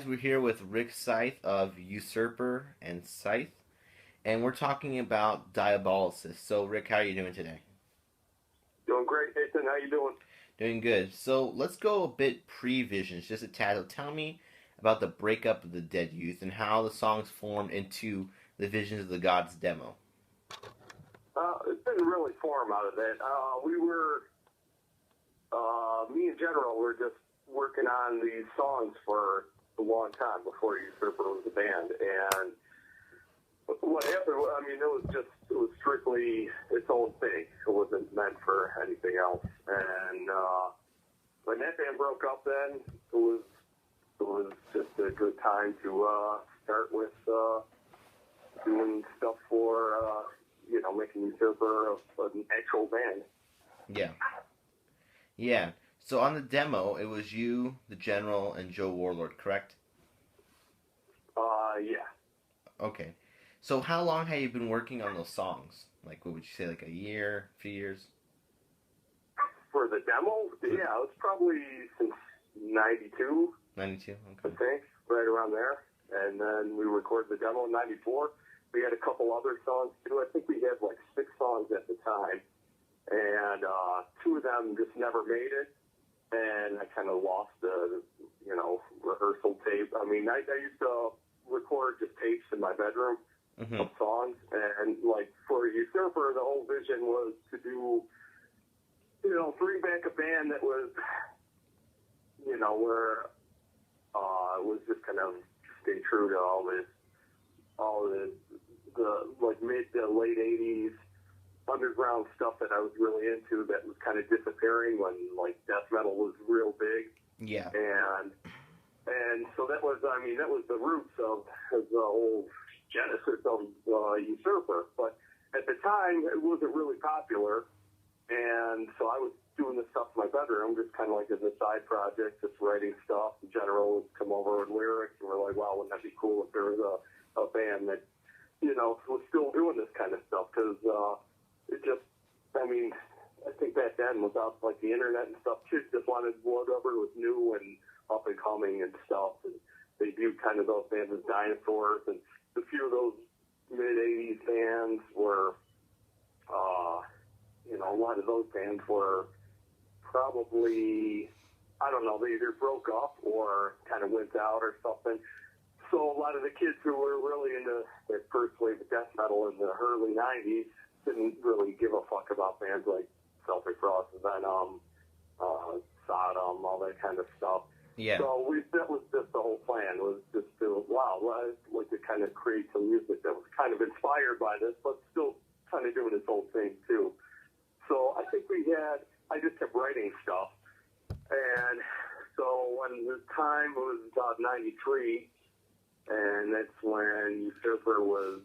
We're here with Rick Scythe of Usurper and Scythe, and we're talking about Diabolysis. So, Rick, how are you doing today? Doing great, Nathan. How you doing? Doing good. So, let's go a bit pre-Visions, just a tad. Tell me about the breakup of the Dead Youth and how the songs formed into the Visions of the Gods demo. It didn't really form out of that. Me and General were just working on these songs for a long time before Usurper was a band. And what happened, it was strictly its own thing. It wasn't meant for anything else. And when that band broke up then, it was just a good time to start with doing stuff for, making Usurper an actual band. Yeah. Yeah. So on the demo, it was you, the General, and Joe Warlord, correct? Yeah. Okay. So how long have you been working on those songs? Like, what would you say, like a year, a few years? For the demo? Yeah, it was probably since 92. 92, okay. I think, right around there. And then we recorded the demo in 94. We had a couple other songs, too. I think we had like 6 songs at the time. And 2 of them just never made it. And I kind of lost the, rehearsal tape. I mean, I used to record just tapes in my bedroom of songs. And, like, for Usurper, the whole vision was to do, bring back a band that was, where it was just kind of stay true to all the like, mid to late 80s underground stuff that I was really into that was kind of disappearing when, like, death metal was real big. Yeah. And so that was the roots of the whole genesis of Usurper. But at the time, it wasn't really popular. And so I was doing this stuff in my bedroom, just kind of like as a side project, just writing stuff. The General would come over with lyrics, and we're like, wow, wouldn't that be cool if there was a band that, was still doing this kind of stuff? Because it just, I think back then, without, like, the internet and stuff, kids just wanted whatever was new and up and coming and stuff. And they viewed kind of those bands as dinosaurs. And a few of those mid-'80s bands were, a lot of those bands were probably, I don't know, they either broke up or kind of went out or something. So a lot of the kids who were really into that first wave of death metal in the early 90s didn't really give a fuck about bands like Celtic Frost, Venom, Sodom, all that kind of stuff. Yeah. So that was just the whole plan, was just to, I'd like to kind of create some music that was kind of inspired by this, but still kind of doing its own thing too. So I think I just kept writing stuff. And so when the time was about 93, and that's when Usurper was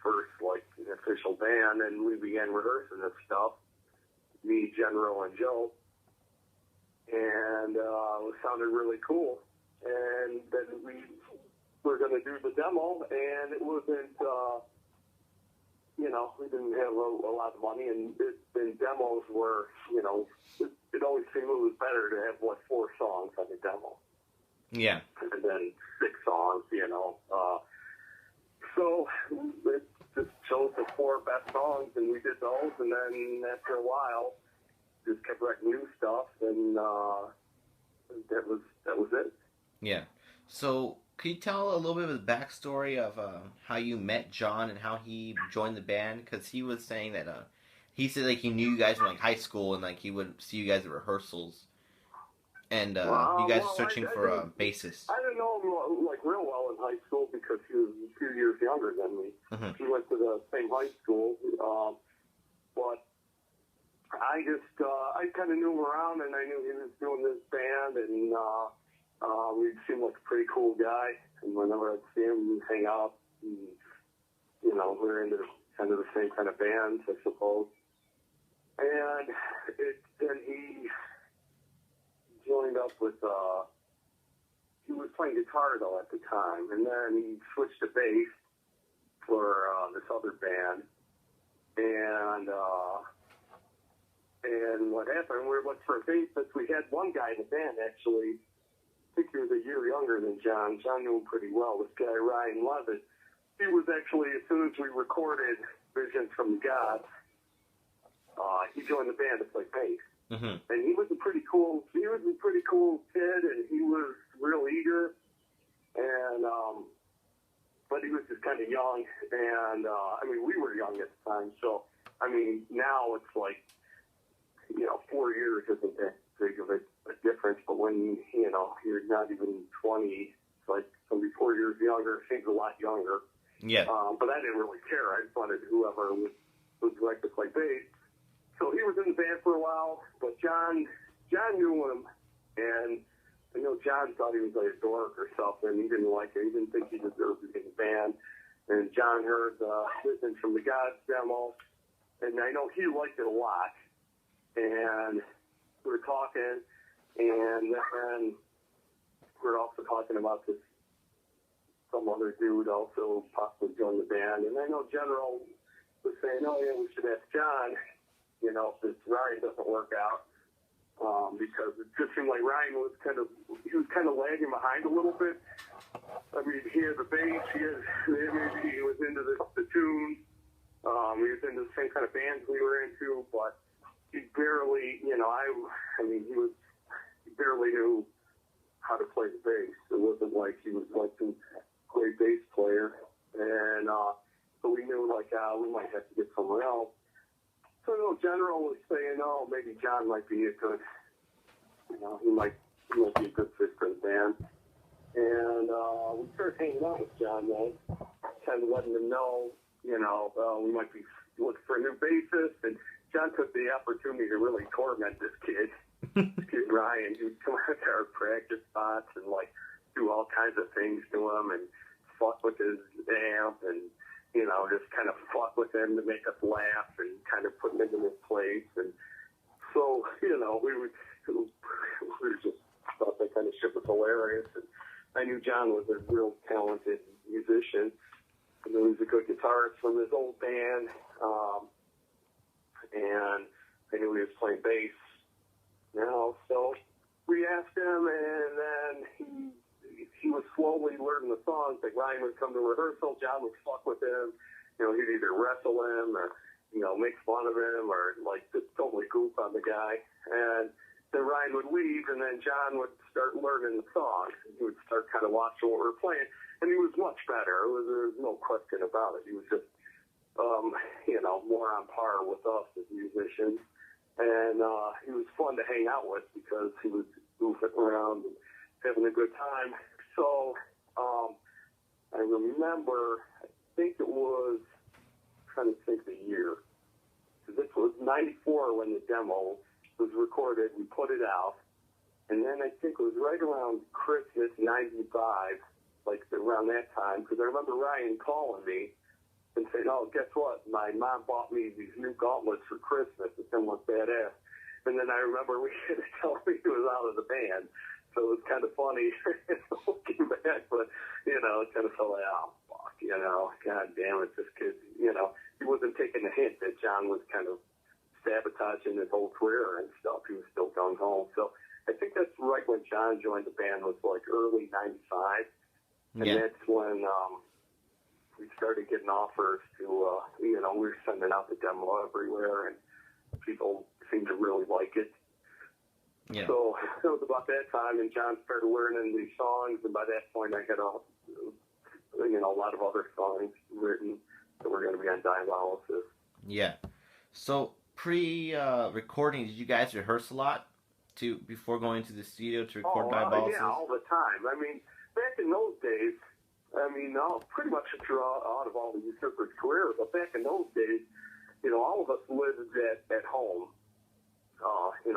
first, like, an official band, and we began rehearsing this stuff, me, General, and Joe. And it sounded really cool. And then we were going to do the demo, and it wasn't, we didn't have a lot of money, and demos were, it always seemed it was better to have, like, 4 songs on the demo. Yeah. And then 6 songs, So it just chose the 4 best songs, and we did those, and then after a while, just kept writing new stuff, and that was it. Yeah. So, could you tell a little bit of the backstory of how you met John and how he joined the band? Because he was saying that he said, like, he knew you guys from, like, high school, and, like, he would see you guys at rehearsals, and you guys were searching for a bassist. I didn't know him, like, real well in high school because he was a few years younger than me. Mm-hmm. We went to the same high school, but I kind of knew him around, and I knew he was doing this band, and he seemed like a pretty cool guy. And whenever I'd see him, we'd hang out, and, we were into kind of the same kind of bands, I suppose. And then he joined up with, he was playing guitar, though, at the time, and then he switched to bass for this other band. And what happened, we went for a bassist. We had one guy in the band, actually, think he was a year younger than John. John knew him pretty well. This guy, Ryan Levitt, he was actually, as soon as we recorded Visions from the Gods, he joined the band to play bass. Mm-hmm. And he was a pretty cool kid, and he was real eager. And, but he was just kind of young. And, we were young at the time. So, now it's like, 4 years isn't that big of a difference. But when, you're not even 20, it's like somebody 4 years younger seems a lot younger. Yeah. But I didn't really care. I just wanted whoever would like to play bass. So he was in the band for a while, but John knew him, and I know John thought he was like a dork or something. He didn't like it. He didn't think he deserved to be in the band. And John heard Visions from the Gods demo, and I know he liked it a lot. And we were talking, and then we were also talking about this, some other dude also possibly joined the band. And I know General was saying, oh, yeah, we should ask John, if this Ryan doesn't work out, because it just seemed like Ryan was kind of lagging behind a little bit. He had the bass, he was into the tunes, he was into the same kind of bands we were into, but he barely, he barely knew how to play the bass. It wasn't like he was like some great bass player, and so we knew we might have to get someone else. So General was saying, oh, maybe John might be a good, he might be a good fit for the band. And we started hanging out with John then, kind of letting him know, we might be looking for a new bassist. And John took the opportunity to really torment this kid, Ryan. He would come out to our practice spots and do all kinds of things to him and fuck with his amp and just kind of fuck with him to make us laugh and kind of put him into his place. And so, we just thought that kind of shit was hilarious. And I knew John was a real talented musician. And he was a good guitarist from his old band. And I knew he was playing bass now. So we asked him, and then he was slowly learning the songs. Like Ryan would come to rehearsal, John would fuck with him. He'd either wrestle him or, make fun of him or just totally goof on the guy. And then Ryan would leave, and then John would start learning the songs. He would start kind of watching what we were playing, and he was much better. There was no question about it. He was just, more on par with us as musicians. And he was fun to hang out with because he was goofing around and having a good time. So I remember, I think it was, I'm trying to think the year. This was 94 when the demo was recorded. We put it out. And then I think it was right around Christmas 95, around that time, because I remember Ryan calling me and saying, oh, guess what? My mom bought me these new gauntlets for Christmas. It's somewhat badass. And then I remember we had to tell me he was out of the band. So it was kind of funny looking back, but, it kind of felt like, oh, fuck, God damn it, this kid, he wasn't taking the hint that John was kind of sabotaging his whole career and stuff. He was still going home. So I think that's right when John joined the band was early 95. And that's when we started getting offers to, we were sending out the demo everywhere, and people seemed to really like it. Yeah. So it was about that time, and John started learning these songs, and by that point I had a lot of other songs written that were going to be on Diabolisis. Yeah. So pre-recording, did you guys rehearse a lot before going to the studio to record Diabolisis? Yeah, all the time. Back in those days, pretty much throughout of all the Usurper's career, but back in those days, all of us lived at home,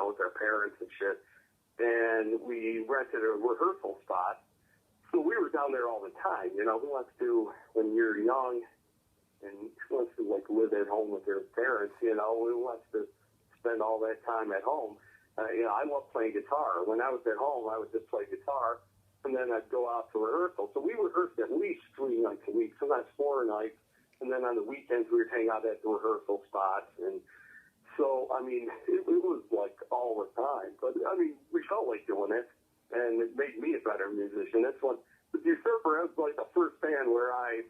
with our parents and shit, and we rented a rehearsal spot, so we were down there all the time. Who wants to, when you're young, and who wants to live at home with their parents? Who wants to spend all that time at home? I love playing guitar. When I was at home, I would just play guitar, and then I'd go out to rehearsal. So we rehearsed at least 3 nights a week, sometimes 4 nights, and then on the weekends we would hang out at the rehearsal spots. And so, it was all the time. But, we felt like doing it. and it made me a better musician. That's what the Usurper was like the first band where I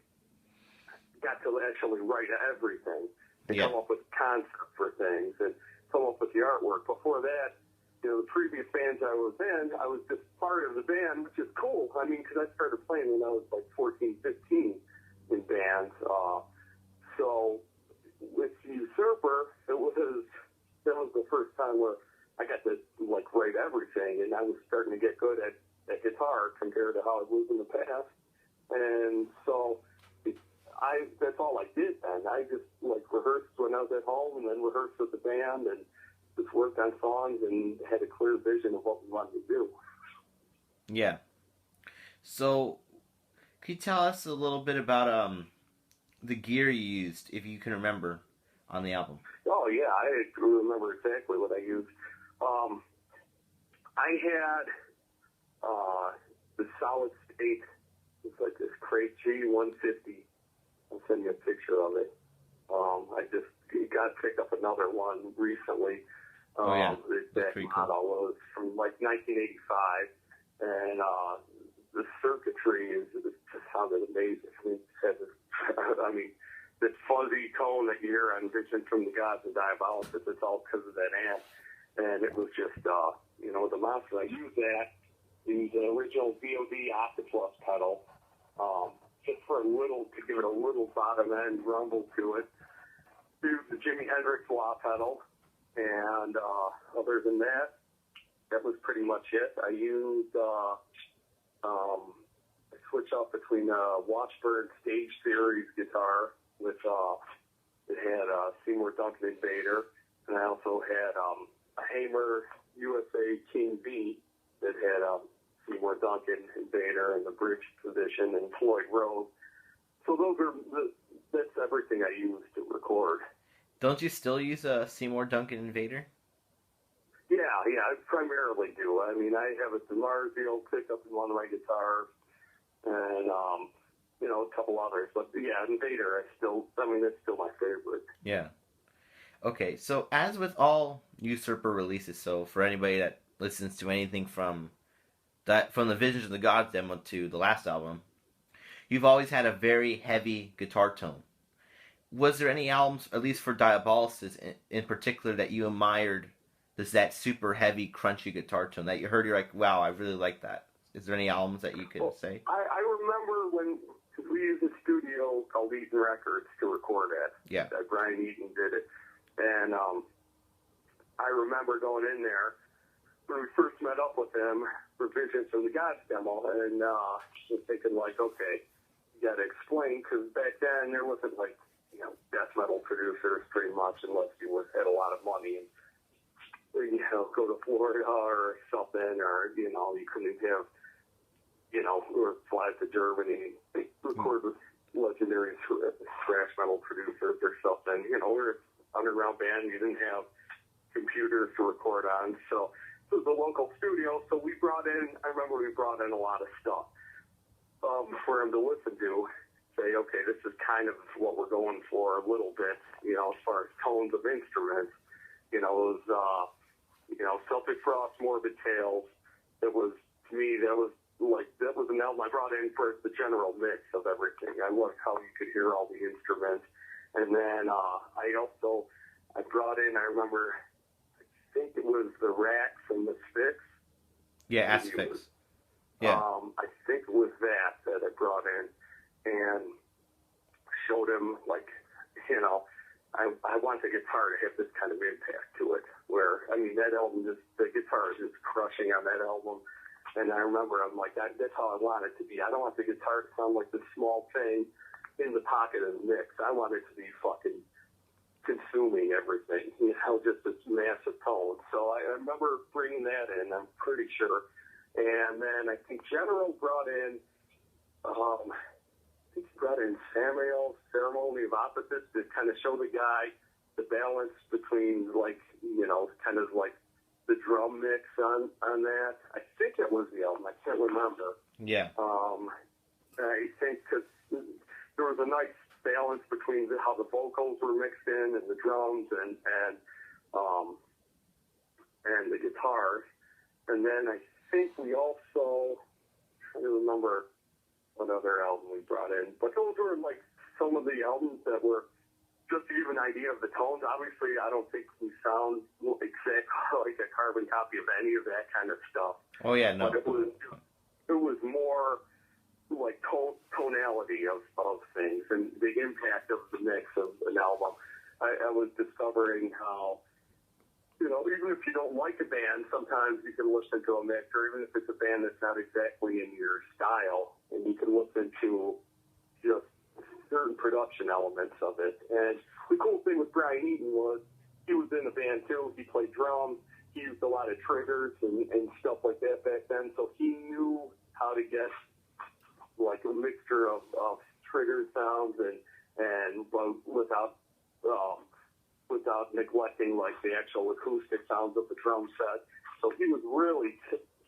got to actually write everything and come up with concepts for things and come up with the artwork. Before that, the previous bands I was in, I was just part of the band, which is cool. I mean, because I started playing when I was like 14, 15 in bands. So with Usurper, that was the first time where I got to like write everything, and I was starting to get good at guitar compared to how I was in the past. And so that's all I did then. I just like rehearsed when I was at home, and then rehearsed with the band, and just worked on songs and had a clear vision of what we wanted to do. Yeah. So, can you tell us a little bit about the gear you used, if you can remember, on the album? Oh yeah, I remember exactly what I used. I had the solid state. It's like this crate G150. I'll send you a picture of it. I just got to pick up another one recently. That model was from like 1985, and the circuitry just sounded amazing. I mean, this fuzzy tone that you hear on Vision from the Gods and Diabolisis, it's all because of that amp. And it was just, the monster. I used that, the original VOD Octopus pedal, just for to give it a little bottom end rumble to it. Used the Jimi Hendrix wah pedal, and other than that, that was pretty much it. I used, I switched off between Washburn Stage Series guitar with, it had Seymour Duncan Invader, and I also had a Hamer USA King B that had Seymour Duncan Invader in the bridge position and Floyd Rose. So that's everything I used to record. Don't you still use a Seymour Duncan Invader? Yeah, I primarily do. I mean, I have a DiMarzio pickup in one of my guitars, and a couple others. But yeah, Invader, that's still my favorite. Yeah. Okay, so as with all Usurper releases, so for anybody that listens to anything from the Visions of the Gods demo to the last album, you've always had a very heavy guitar tone. Was there any albums, at least for Diabolisis in particular, that you admired that super heavy, crunchy guitar tone that you heard, you're like, wow, I really like that? Is there any albums that you can say? I remember when we used a studio called Eaton Records to record at. Yeah. Brian Eaton did it. And I remember going in there when we first met up with him for Visions from the Gods demo, and just thinking like, okay, you got to explain, because back then there wasn't like, death metal producers pretty much, unless you had a lot of money and, go to Florida or something, or, you couldn't have, or fly to Germany, record with legendary thrash metal producers or something. We're an underground band, you didn't have computers to record on, so it was a local studio, so I remember we brought in a lot of stuff for him to listen to, say, okay, this is kind of what we're going for a little bit, as far as tones of instruments. It was, Celtic Frost, Morbid Tales. That was, to me, that was an album I brought in for the general mix of everything. I loved how you could hear all the instruments. And then I brought in, I remember, I think it was the Racks and the Spix. Yeah, Asphyx. Yeah. I think it was that I brought in and showed him, like, I want the guitar to have this kind of impact to it, where, I mean, that album, the guitar is just crushing on that album. And I remember, I'm like, that's how I want it to be. I don't want the guitar to sound like this small thing in the pocket of the mix. I want it to be fucking consuming everything, just this massive tone. So I remember bringing that in, I'm pretty sure. And then I think General brought in, Samuel's Ceremony of Opposites to kind of show the guy the balance between, like, kind of like the drum mix on that. I think it was the album. I can't remember. Yeah. I think because there was a nice balance between how the vocals were mixed in and the drums and the guitars. And then I think we also, I don't remember what other album we brought in, but those were like some of the albums that were just to give an idea of the tones. Obviously, I don't think we sound exactly like a carbon copy of any of that kind of stuff. Oh yeah, no. But it was more like tonality of things and the impact of the mix of an album. I was discovering how, you know, even if you don't like a band, sometimes you can listen to a mix, or even if it's a band that's not exactly in your style, and you can listen to just certain production elements of it. And the cool thing with Brian Eaton was he was in the band too. He played drums. He used a lot of triggers and stuff like that back then. So he knew how to get like a mixture of trigger sounds and without neglecting like the actual acoustic sounds of the drum set. So he was really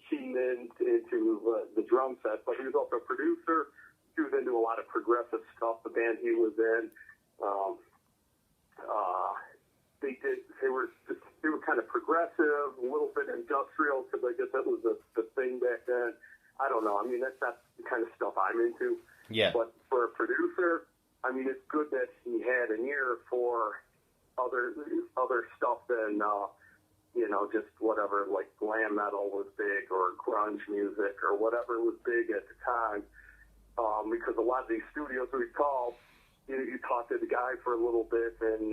keen into the drum set, but he was also a producer. He was into a lot of progressive stuff. The band he was in, they were kind of progressive, a little bit industrial, because I guess that was the thing back then. I don't know. I mean, that's not the kind of stuff I'm into. Yeah. But for a producer, I mean, it's good that he had an ear for other stuff than you know, just whatever, like glam metal was big or grunge music or whatever was big at the time. Because a lot of these studios we called, you talk to the guy for a little bit, and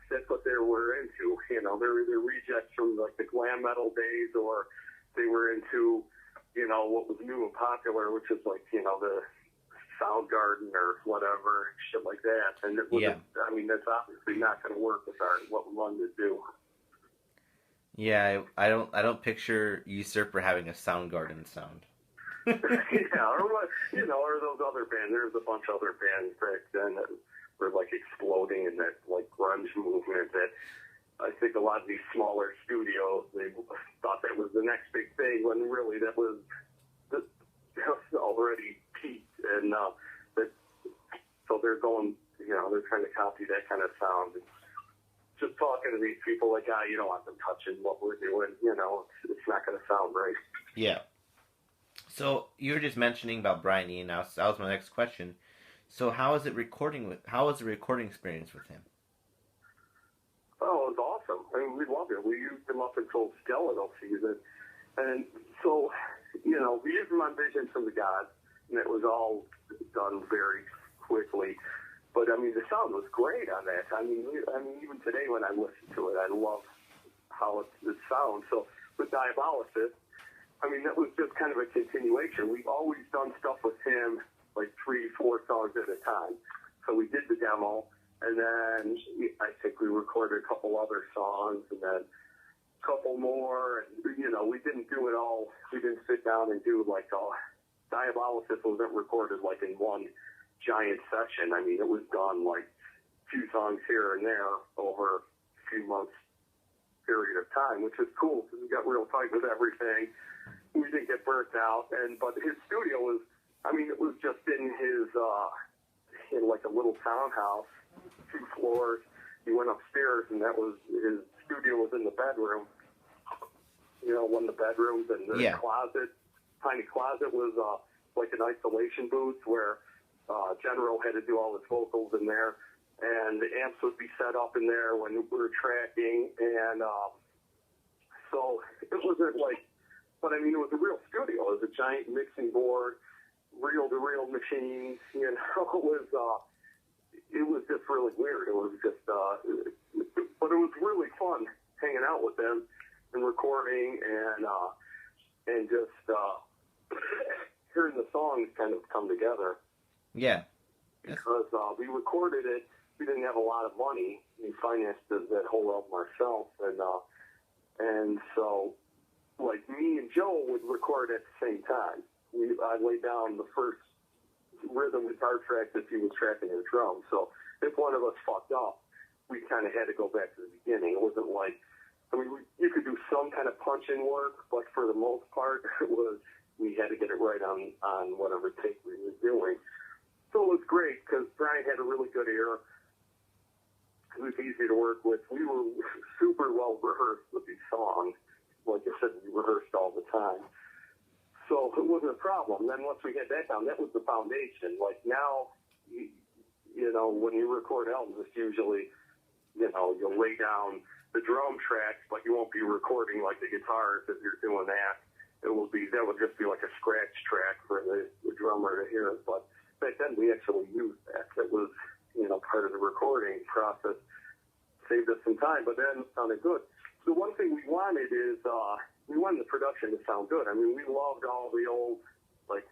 that's what they were into. You know, they're either rejects from like the glam metal days, or they were into, you know, what was new and popular, which is like, you know, the Soundgarden or whatever, shit like that. And it wasn't, I mean, that's obviously not going to work with what we wanted to do. Yeah, I don't picture Usurper having a Soundgarden sound. Yeah, or you know, or those other bands. There's a bunch of other bands back then that were like exploding in that like grunge movement. That I think a lot of these smaller studios, they thought that was the next big thing, when really that was already peaked. And so they're going, you know, they're trying to copy that kind of sound. Just talking to these people like, you don't want them touching what we're doing. You know, it's not going to sound right. Yeah. So you were just mentioning about Brian Eno. Now that was my next question. So how was the recording experience with him? Oh, it was awesome. I mean, we loved it. We used him up until Skeletal season, and so, you know, we used him on Vision from the Gods, and it was all done very quickly. But I mean, the sound was great on that. I mean, even today when I listen to it, I love how it sounds. So with Diabolisis, I mean, that was just kind of a continuation. We've always done stuff with him, like 3-4 songs at a time. So we did the demo, and then I think we recorded a couple other songs, and then a couple more. And, you know, we didn't do it all. We didn't sit down and do like Diabolisis wasn't recorded like in one giant session. I mean, it was done like a few songs here and there over a few months period of time, which is cool because we got real tight with everything. We didn't get burnt out, but his studio was, I mean, it was just in his, in like a little townhouse, 2 floors. He went upstairs, and that was, his studio was in the bedroom, you know, one of the bedrooms, and the closet, tiny closet was like an isolation booth where General had to do all his vocals in there, and the amps would be set up in there when we were tracking, and so it wasn't like, but I mean, it was a real studio. It was a giant mixing board, reel-to-reel machines. You know, it was just really weird. It was just, but it was really fun hanging out with them and recording and just hearing the songs kind of come together. Yeah. Because we recorded it, we didn't have a lot of money. We financed that whole album ourselves, and so, like, me and Joe would record at the same time. I laid down the first rhythm guitar track that he was tracking his drums. So if one of us fucked up, we kind of had to go back to the beginning. It wasn't like, I mean, you could do some kind of punch-in work, but for the most part, it was, we had to get it right on whatever take we were doing. So it was great because Brian had a really good ear. It was easy to work with. We were super well rehearsed with these songs. Like I said, we rehearsed all the time. So it wasn't a problem. Then once we had that down, that was the foundation. Like now, you know, when you record albums, it's usually, you know, you'll lay down the drum tracks, but you won't be recording like the guitars if you're doing that. That would just be like a scratch track for the drummer to hear. But back then we actually used that. It was, you know, part of the recording process. Saved us some time, but then it sounded good. The one thing we wanted is, we wanted the production to sound good. I mean, we loved all the old, like,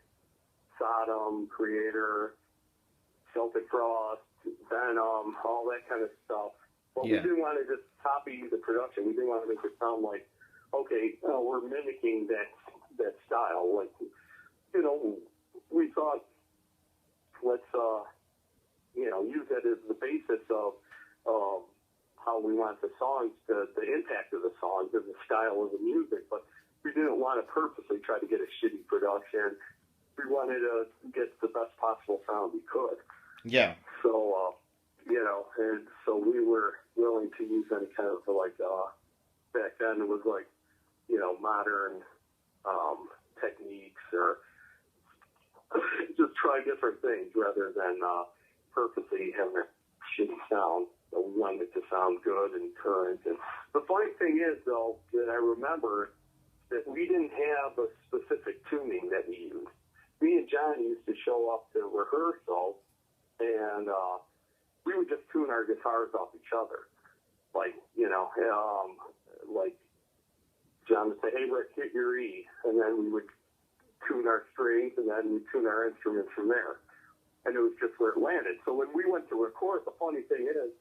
Sodom, Creator, Celtic Frost, Venom, all that kind of stuff. But we didn't want to just copy the production. We didn't want to make it sound like, okay, we're mimicking that style. Like, you know, we thought, let's, you know, use that as the basis of how we want the songs, the impact of the songs and the style of the music, but we didn't want to purposely try to get a shitty production. We wanted to get the best possible sound we could. Yeah. So, you know, and so we were willing to use any kind of, like, back then it was like, you know, modern techniques or just try different things rather than purposely having a shitty sound. So we wanted it to sound good and current. And the funny thing is, though, that I remember that we didn't have a specific tuning that we used. Me and John used to show up to rehearsal, and we would just tune our guitars off each other. Like, you know, like John would say, hey, Rick, hit your E. And then we would tune our strings, and then we'd tune our instruments from there. And it was just where it landed. So when we went to record, the funny thing is,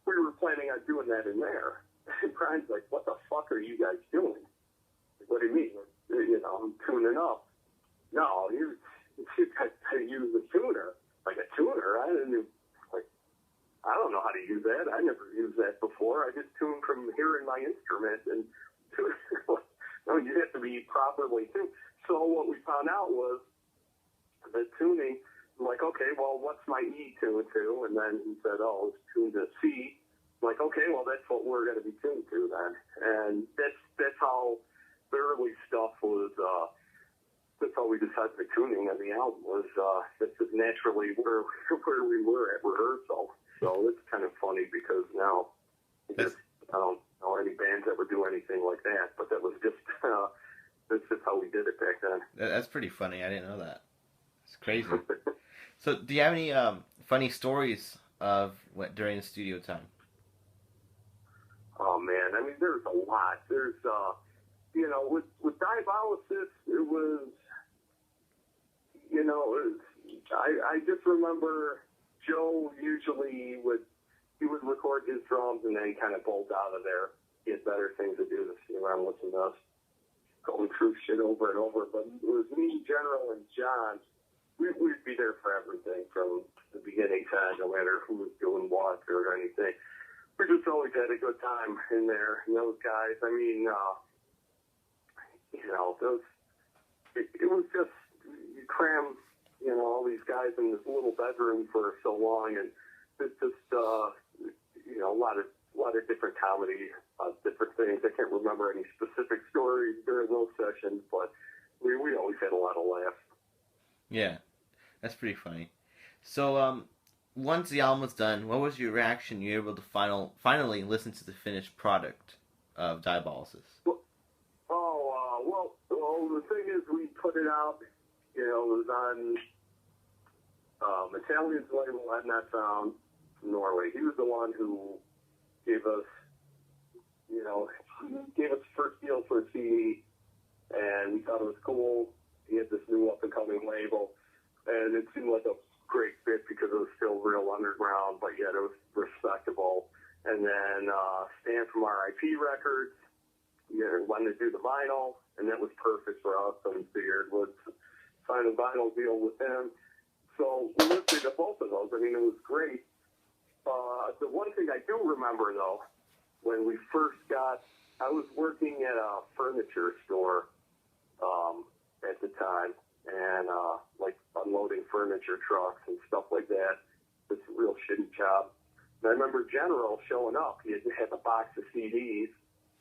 we were planning on doing that in there. And Brian's like, what the fuck are you guys doing? What do you mean? You know, I'm tuning up. No, you got to use a tuner. Like a tuner? I don't know how to use that. I never used that before. I just tuned from hearing my instrument. And no, you have to be properly tuned. So what we found out was the tuning, like, okay, well, what's my E tuned to? And then he said, oh, it's tuned to C. I'm like, okay, well, that's what we're going to be tuned to then. And that's how the early stuff was, that's how we decided the tuning of the album was, that's just naturally where we were at rehearsal. So it's kind of funny because now I don't know any bands that would do anything like that, but that was just, that's just how we did it back then. That's pretty funny. I didn't know that. It's crazy. So, do you have any funny stories of during the studio time? Oh man, I mean, there's a lot. There's, you know, with Diabolisis, it was, you know, I just remember Joe usually would record his drums and then kind of bolt out of there. He had better things to do than sit around listening to us going through shit over and over. But it was me, General, and John. We'd be there for everything from the beginning to no matter who was doing what or anything. We just always had a good time in there. And those guys, I mean, you know, it was just, you cram, you know, all these guys in this little bedroom for so long, and it's just, you know, a lot of different comedy, different things. I can't remember any specific stories during those sessions, but we always had a lot of laughs. Yeah. That's pretty funny. So, once the album was done, what was your reaction? You were able to finally listen to the finished product of Diabolisis. Well, the thing is, we put it out, you know, it was on Italian's label, Had Not Found, Norway. He was the one who gave us, you know, gave us the first deal for a CD, and we thought it was cool. He had this new up-and-coming label. And it seemed like a great fit because it was still real underground, but yet it was respectable. And then Stan from RIP Records, you know, wanted to do the vinyl, and that was perfect for us. So we figured let's sign a vinyl deal with him. So we listened to both of those. I mean, it was great. The one thing I do remember, though, when we first I was working at a furniture store at the time, and like unloading furniture trucks and stuff like that. It's a real shitty job. And I remember General showing up. He had a box of CDs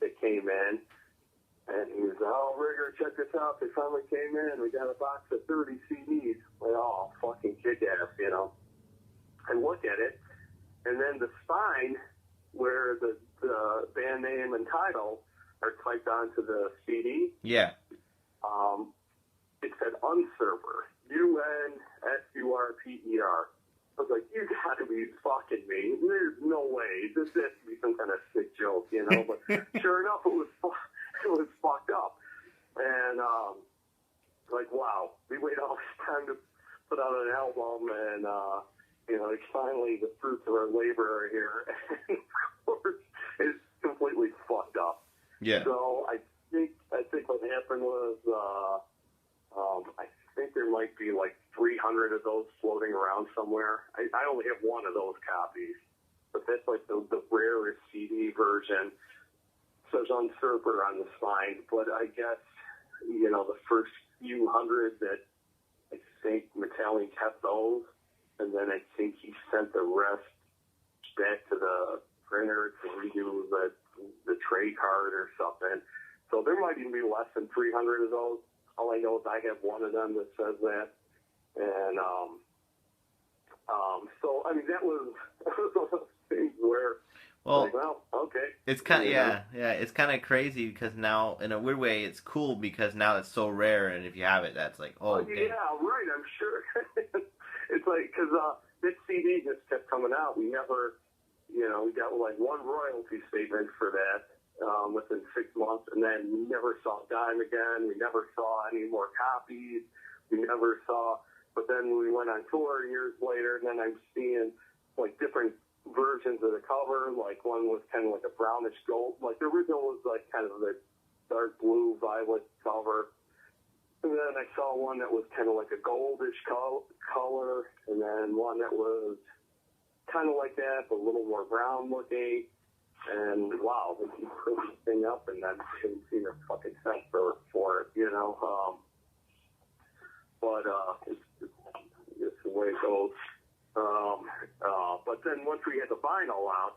that came in, And he was, oh, Rigger, check this out. They finally came in. We got a box of 30 CDs. Like, oh, fucking kick-ass, you know. I look at it, and then the spine where the band name and title are typed onto the CD. Yeah. It said Usurper, Unsurper. I was like, you gotta be fucking me. There's no way. This has to be some kind of sick joke, you know? But sure enough, it was fucked up. And, like, wow. We waited all this time to put out an album, and, you know, it's finally the fruits of our labor are here. And, of course, it's completely fucked up. Yeah. So I think what happened was, I think there might be like 300 of those floating around somewhere. I only have one of those copies, but that's like the rarest CD version. It says Usurper on the spine, but I guess, you know, the first few hundred that I think Metallica kept those, and then I think he sent the rest back to the printer to redo the tray card or something. So there might even be less than 300 of those. All I know is I have one of them that says that. And, so, I mean, that was one of those things where, well, like, well, okay. It's kind of, yeah, it's kind of crazy because now, in a weird way, it's cool because now it's so rare, and if you have it, that's like, oh, okay. Yeah, right, I'm sure. It's like, because this CD just kept coming out. We never, you know, we got like one royalty statement for that. Within 6 months, and then we never saw a dime again. We never saw any more copies. We never saw, but then we went on tour years later, and then I'm seeing like different versions of the cover. Like one was kind of like a brownish gold. Like the original was like kind of the dark blue, violet cover. And then I saw one that was kind of like a goldish color, and then one that was kind of like that, but a little more brown looking. And wow, they keep putting this thing up, and I haven't seen a fucking cent for it, you know. But it's the way it goes. But then once we had the vinyl out,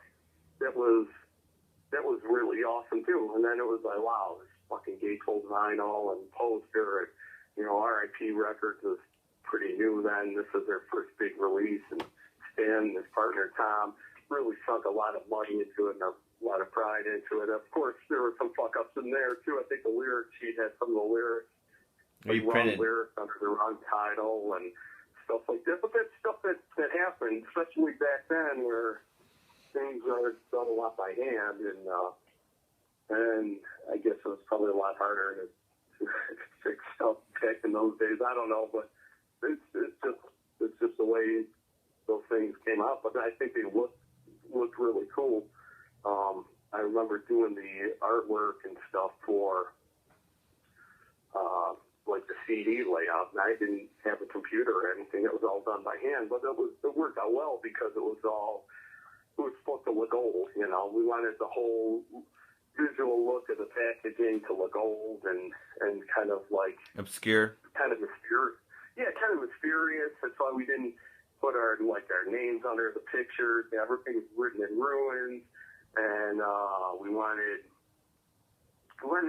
that was really awesome too. And then it was like, wow, this fucking gatefold vinyl and poster, and you know, R.I.P. Records was pretty new then. This was their first big release, and Stan, his partner Tom, really sunk a lot of money into it and a lot of pride into it. Of course, there were some fuck-ups in there, too. I think the lyric sheet had some of the lyrics. Like wrong lyrics under the wrong title and stuff like that. But that's stuff that happened, especially back then where things are done a lot by hand. And I guess it was probably a lot harder to fix stuff back in those days. I don't know, but it's just the way those things came out. But I think they looked really cool. I remember doing the artwork and stuff for like the CD layout, and I didn't have a computer or anything. It was all done by hand, but it worked out well because it was supposed to look old. You know, we wanted the whole visual look of the packaging to look old and kind of like obscure, kind of mysterious. Yeah, kind of mysterious. That's why we didn't put our names under the pictures. Everything was written in runes, and we wanted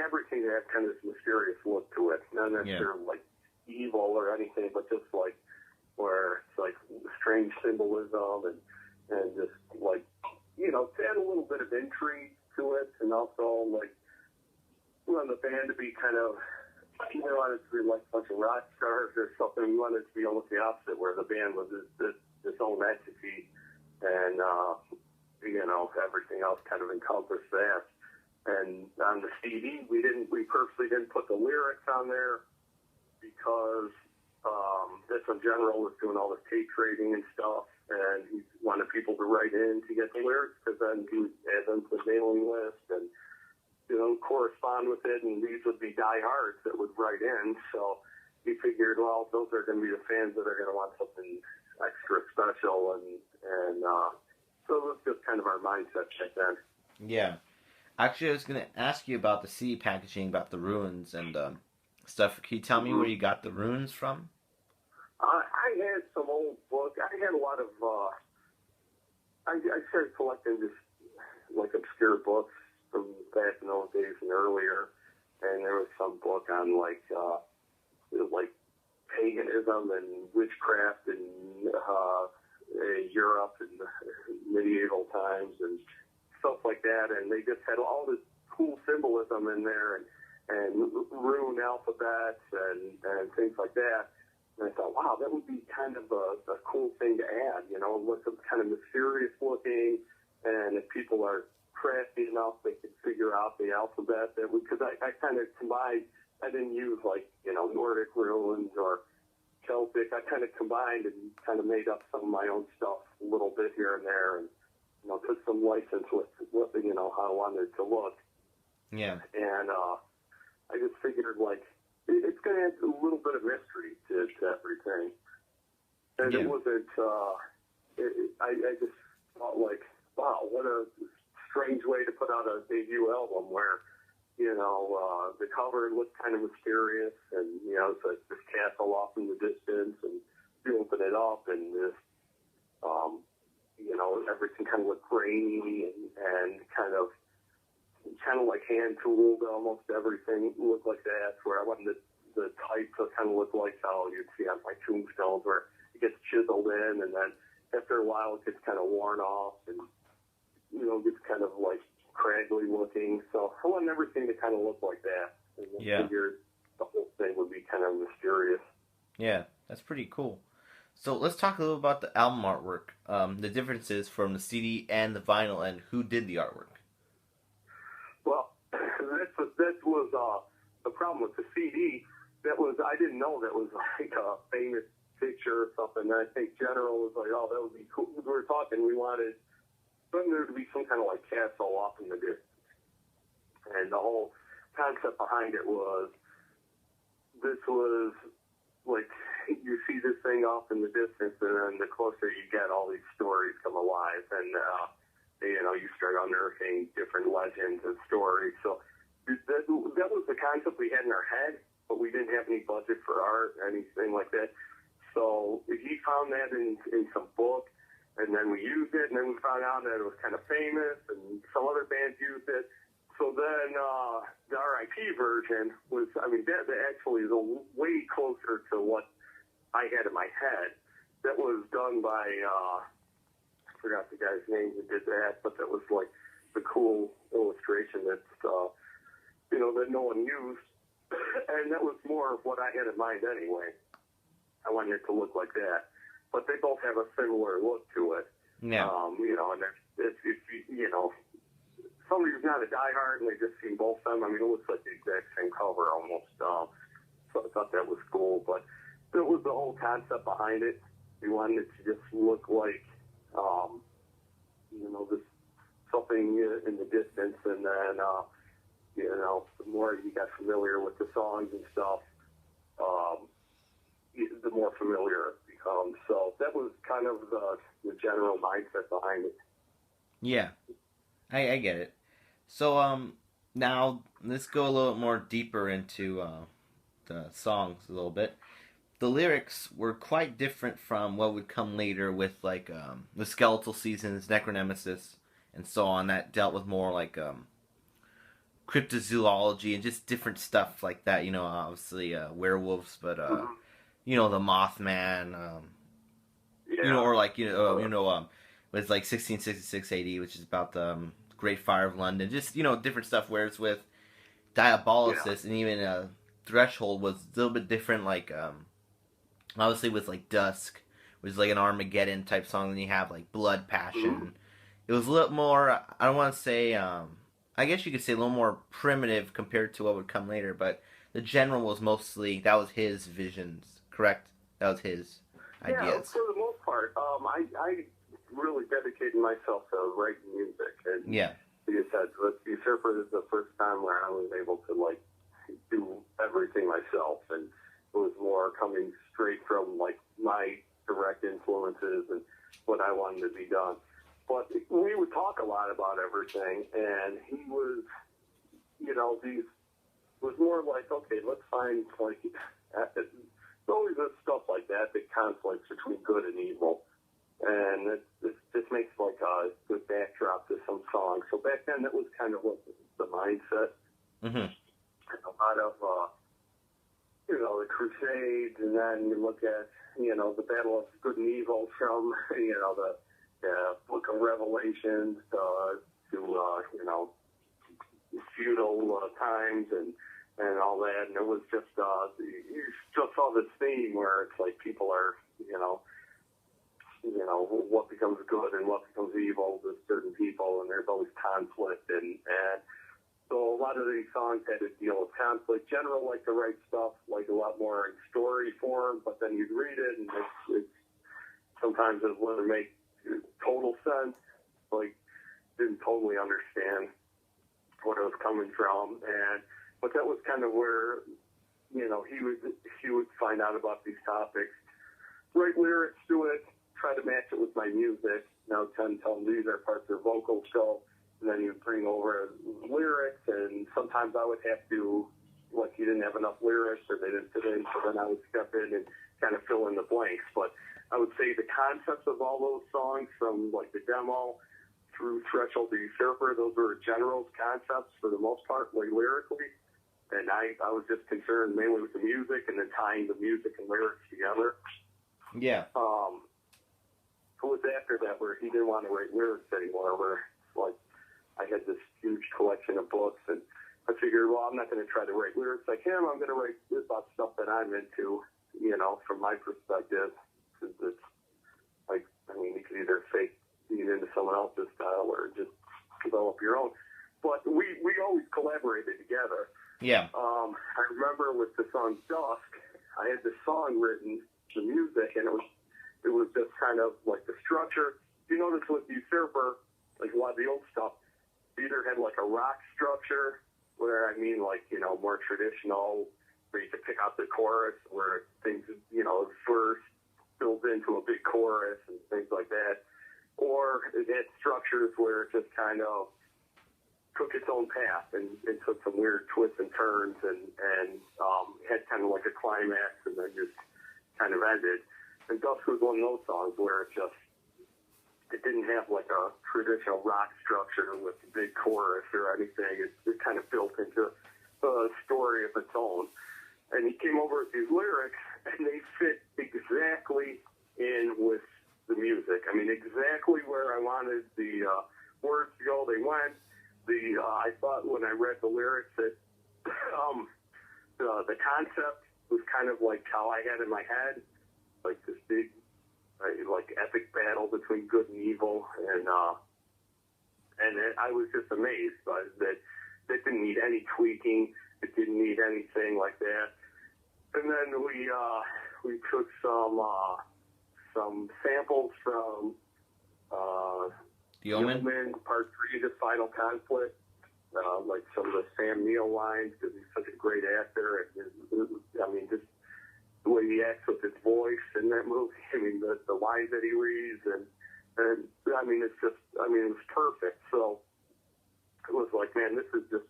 everything to have kind of this mysterious look to it. Not necessarily like evil or anything, but just like where it's like strange symbolism and just like, you know, to add a little bit of intrigue to it, and also like we want the band to be kind of, we wanted it to be like a bunch of rock stars or something. We wanted it to be almost the opposite, where the band was this own entity, and you know, everything else kind of encompassed that. And on the CD, we purposely didn't put the lyrics on there because this in general was doing all this tape trading and stuff, and he wanted people to write in to get the lyrics, because then he would add them to the mailing list and, you know, correspond with it, and these would be diehards that would write in. So he figured, well, those are going to be the fans that are going to want something extra special, and so it was just kind of our mindset back then. Yeah. Actually, I was going to ask you about the CD packaging, about the runes and stuff. Can you tell me where you got the runes from? I had some old books. I had a lot of, I started collecting just like obscure books from back in those days and earlier. and there was some book on like paganism and witchcraft in Europe in medieval times and stuff like that, and they just had all this cool symbolism in there and rune alphabets and things like that. And I thought, wow, that would be kind of a cool thing to add, you know, look kind of mysterious looking, and if people are crafty enough, they could figure out the alphabet. Because I kind of combined, I didn't use like, you know, Nordic runes or Celtic. I kind of combined and kind of made up some of my own stuff a little bit here and there, and you know, took some license with you know how I wanted it to look. Yeah. And I just figured like it's going to add a little bit of mystery to everything. And it wasn't. I just thought like, wow, what a strange way to put out a debut album where, you know, the cover looked kind of mysterious, and you know, it's like this castle off in the distance, and you open it up, and this, you know, everything kind of looked grainy and kind of like hand tooled. Almost everything looked like that. Where I wanted the type to kind of look like how you'd see on my tombstones, where it gets chiseled in, and then after a while it gets kind of worn off, and you know, gets kind of like craggly looking. So I wanted everything to kind of look like that. And I figured the whole thing would be kind of mysterious. Yeah, that's pretty cool. So let's talk a little about the album artwork, the differences from the CD and the vinyl, and who did the artwork. Well, that was the problem with the CD. I didn't know that was like a famous picture or something. And I think General was like, oh, that would be cool. We were talking, we wanted there to be some kind of like castle off in the distance. And the whole concept behind it was, this was like, you see this thing off in the distance, and then the closer you get, all these stories come alive, and you know, you start unearthing different legends and stories. So that was the concept we had in our head, but we didn't have any budget for art or anything like that. So he found that in some book, and then we used it, and then we found out that it was kind of famous, and some other bands used it. So then the RIP version was, I mean, that actually is way closer to what I had in my head. That was done by, I forgot the guy's name who did that, but that was like the cool illustration that's, you know, that no one used. And that was more of what I had in mind anyway. I wanted it to look like that. But they both have a similar look to it. Yeah. You know, and if you know, somebody who's not a diehard and they just see both of them, I mean, it looks like the exact same cover almost. So I thought that was cool. But it was the whole concept behind it. We wanted it to just look like, you know, this something in the distance, and then, you know, the more you got familiar with the songs and stuff, the more familiar it becomes. So that was kind of the general mindset behind it. Yeah, I get it. So now let's go a little more deeper into the songs a little bit. The lyrics were quite different from what would come later with like the Skeletal Seasons, Necronemesis, and so on. That dealt with more like cryptozoology and just different stuff like that. You know, obviously werewolves, but you know, the Mothman. You know, or like it's like 1666 AD, which is about the Great Fire of London. Just, you know, different stuff. Whereas with Diabolisis and even Threshold was a little bit different. Like obviously with like Dusk, which is like an Armageddon type song. Then you have like Blood Passion. It was a little more. I don't want to say. I guess you could say a little more primitive compared to what would come later. But the General was mostly, that was his visions. Correct? That was his ideas. Yeah, for the most part. I really dedicated myself to writing music. And like you said, with Usurper is the first time where I was able to like do everything myself, and it was more coming straight from like my direct influences and what I wanted to be done. But we would talk a lot about everything, and he was, you know, was more like, okay, let's find like, there's always this stuff like that conflicts between good and evil. And this makes like a good backdrop to some songs. So back then, that was kind of what the mindset. Mm-hmm. Crusades, and then you look at, you know, the Battle of Good and Evil from, you know, the Book of Revelations to you know, feudal times and all that. And it was just, you just saw this theme where it's like people are, you know, what becomes good and what becomes evil with certain people, and there's always conflict. And so a lot of these songs had to deal with conflict. General liked to write stuff like a lot more in story form, but then you'd read it, and it's sometimes it wouldn't make total sense. Like, didn't totally understand where it was coming from. But that was kind of where, you know, he would find out about these topics, write lyrics to it, try to match it with my music. Now tell them these are parts of vocals go, and then you bring over lyrics, and sometimes I would have to, like, he didn't have enough lyrics or they didn't fit in, so then I would step in and kind of fill in the blanks. But I would say the concepts of all those songs, from like the demo through Threshold to Usurper, those were General's concepts for the most part, like lyrically. And I was just concerned mainly with the music and then tying the music and lyrics together. Yeah. It was after that where he didn't want to write lyrics anymore, where, like, I had this huge collection of books, and I figured, well, I'm not going to try to write lyrics like him. I'm going to write about stuff that I'm into, you know, from my perspective. It's like, I mean, you could either fake being into someone else's style or just develop your own. But we always collaborated together. Yeah. I remember with the song Dusk, I had this song written, the music, and it was just kind of like the structure. You notice with Usurper, like a lot of the old stuff, either had like a rock structure, where, I mean, like, you know, more traditional, where you could pick out the chorus, where things, you know, verse builds into a big chorus and things like that. Or it had structures where it just kind of took its own path and took some weird twists and turns and had kind of like a climax and then just kind of ended. And Dusk was one of those songs where it didn't have like a traditional rock structure with a big chorus or anything. It kind of built into a story of its own. And he came over with these lyrics, and they fit exactly in with the music. I mean, exactly where I wanted the words to go, they went. I thought when I read the lyrics that the concept was kind of like how I had in my head, like this big, like epic battle between good and evil, and I was just amazed by that. It didn't need any tweaking. It didn't need anything like that. And then we took some samples from The Omen, Part 3, The Final Conflict, like some of the Sam Neill lines, because he's such a great actor. I mean, just the way he acts with his voice in that movie. I mean, the lines that he reads, and I mean, it's just, I mean, it was perfect. So it was like, man, this is just,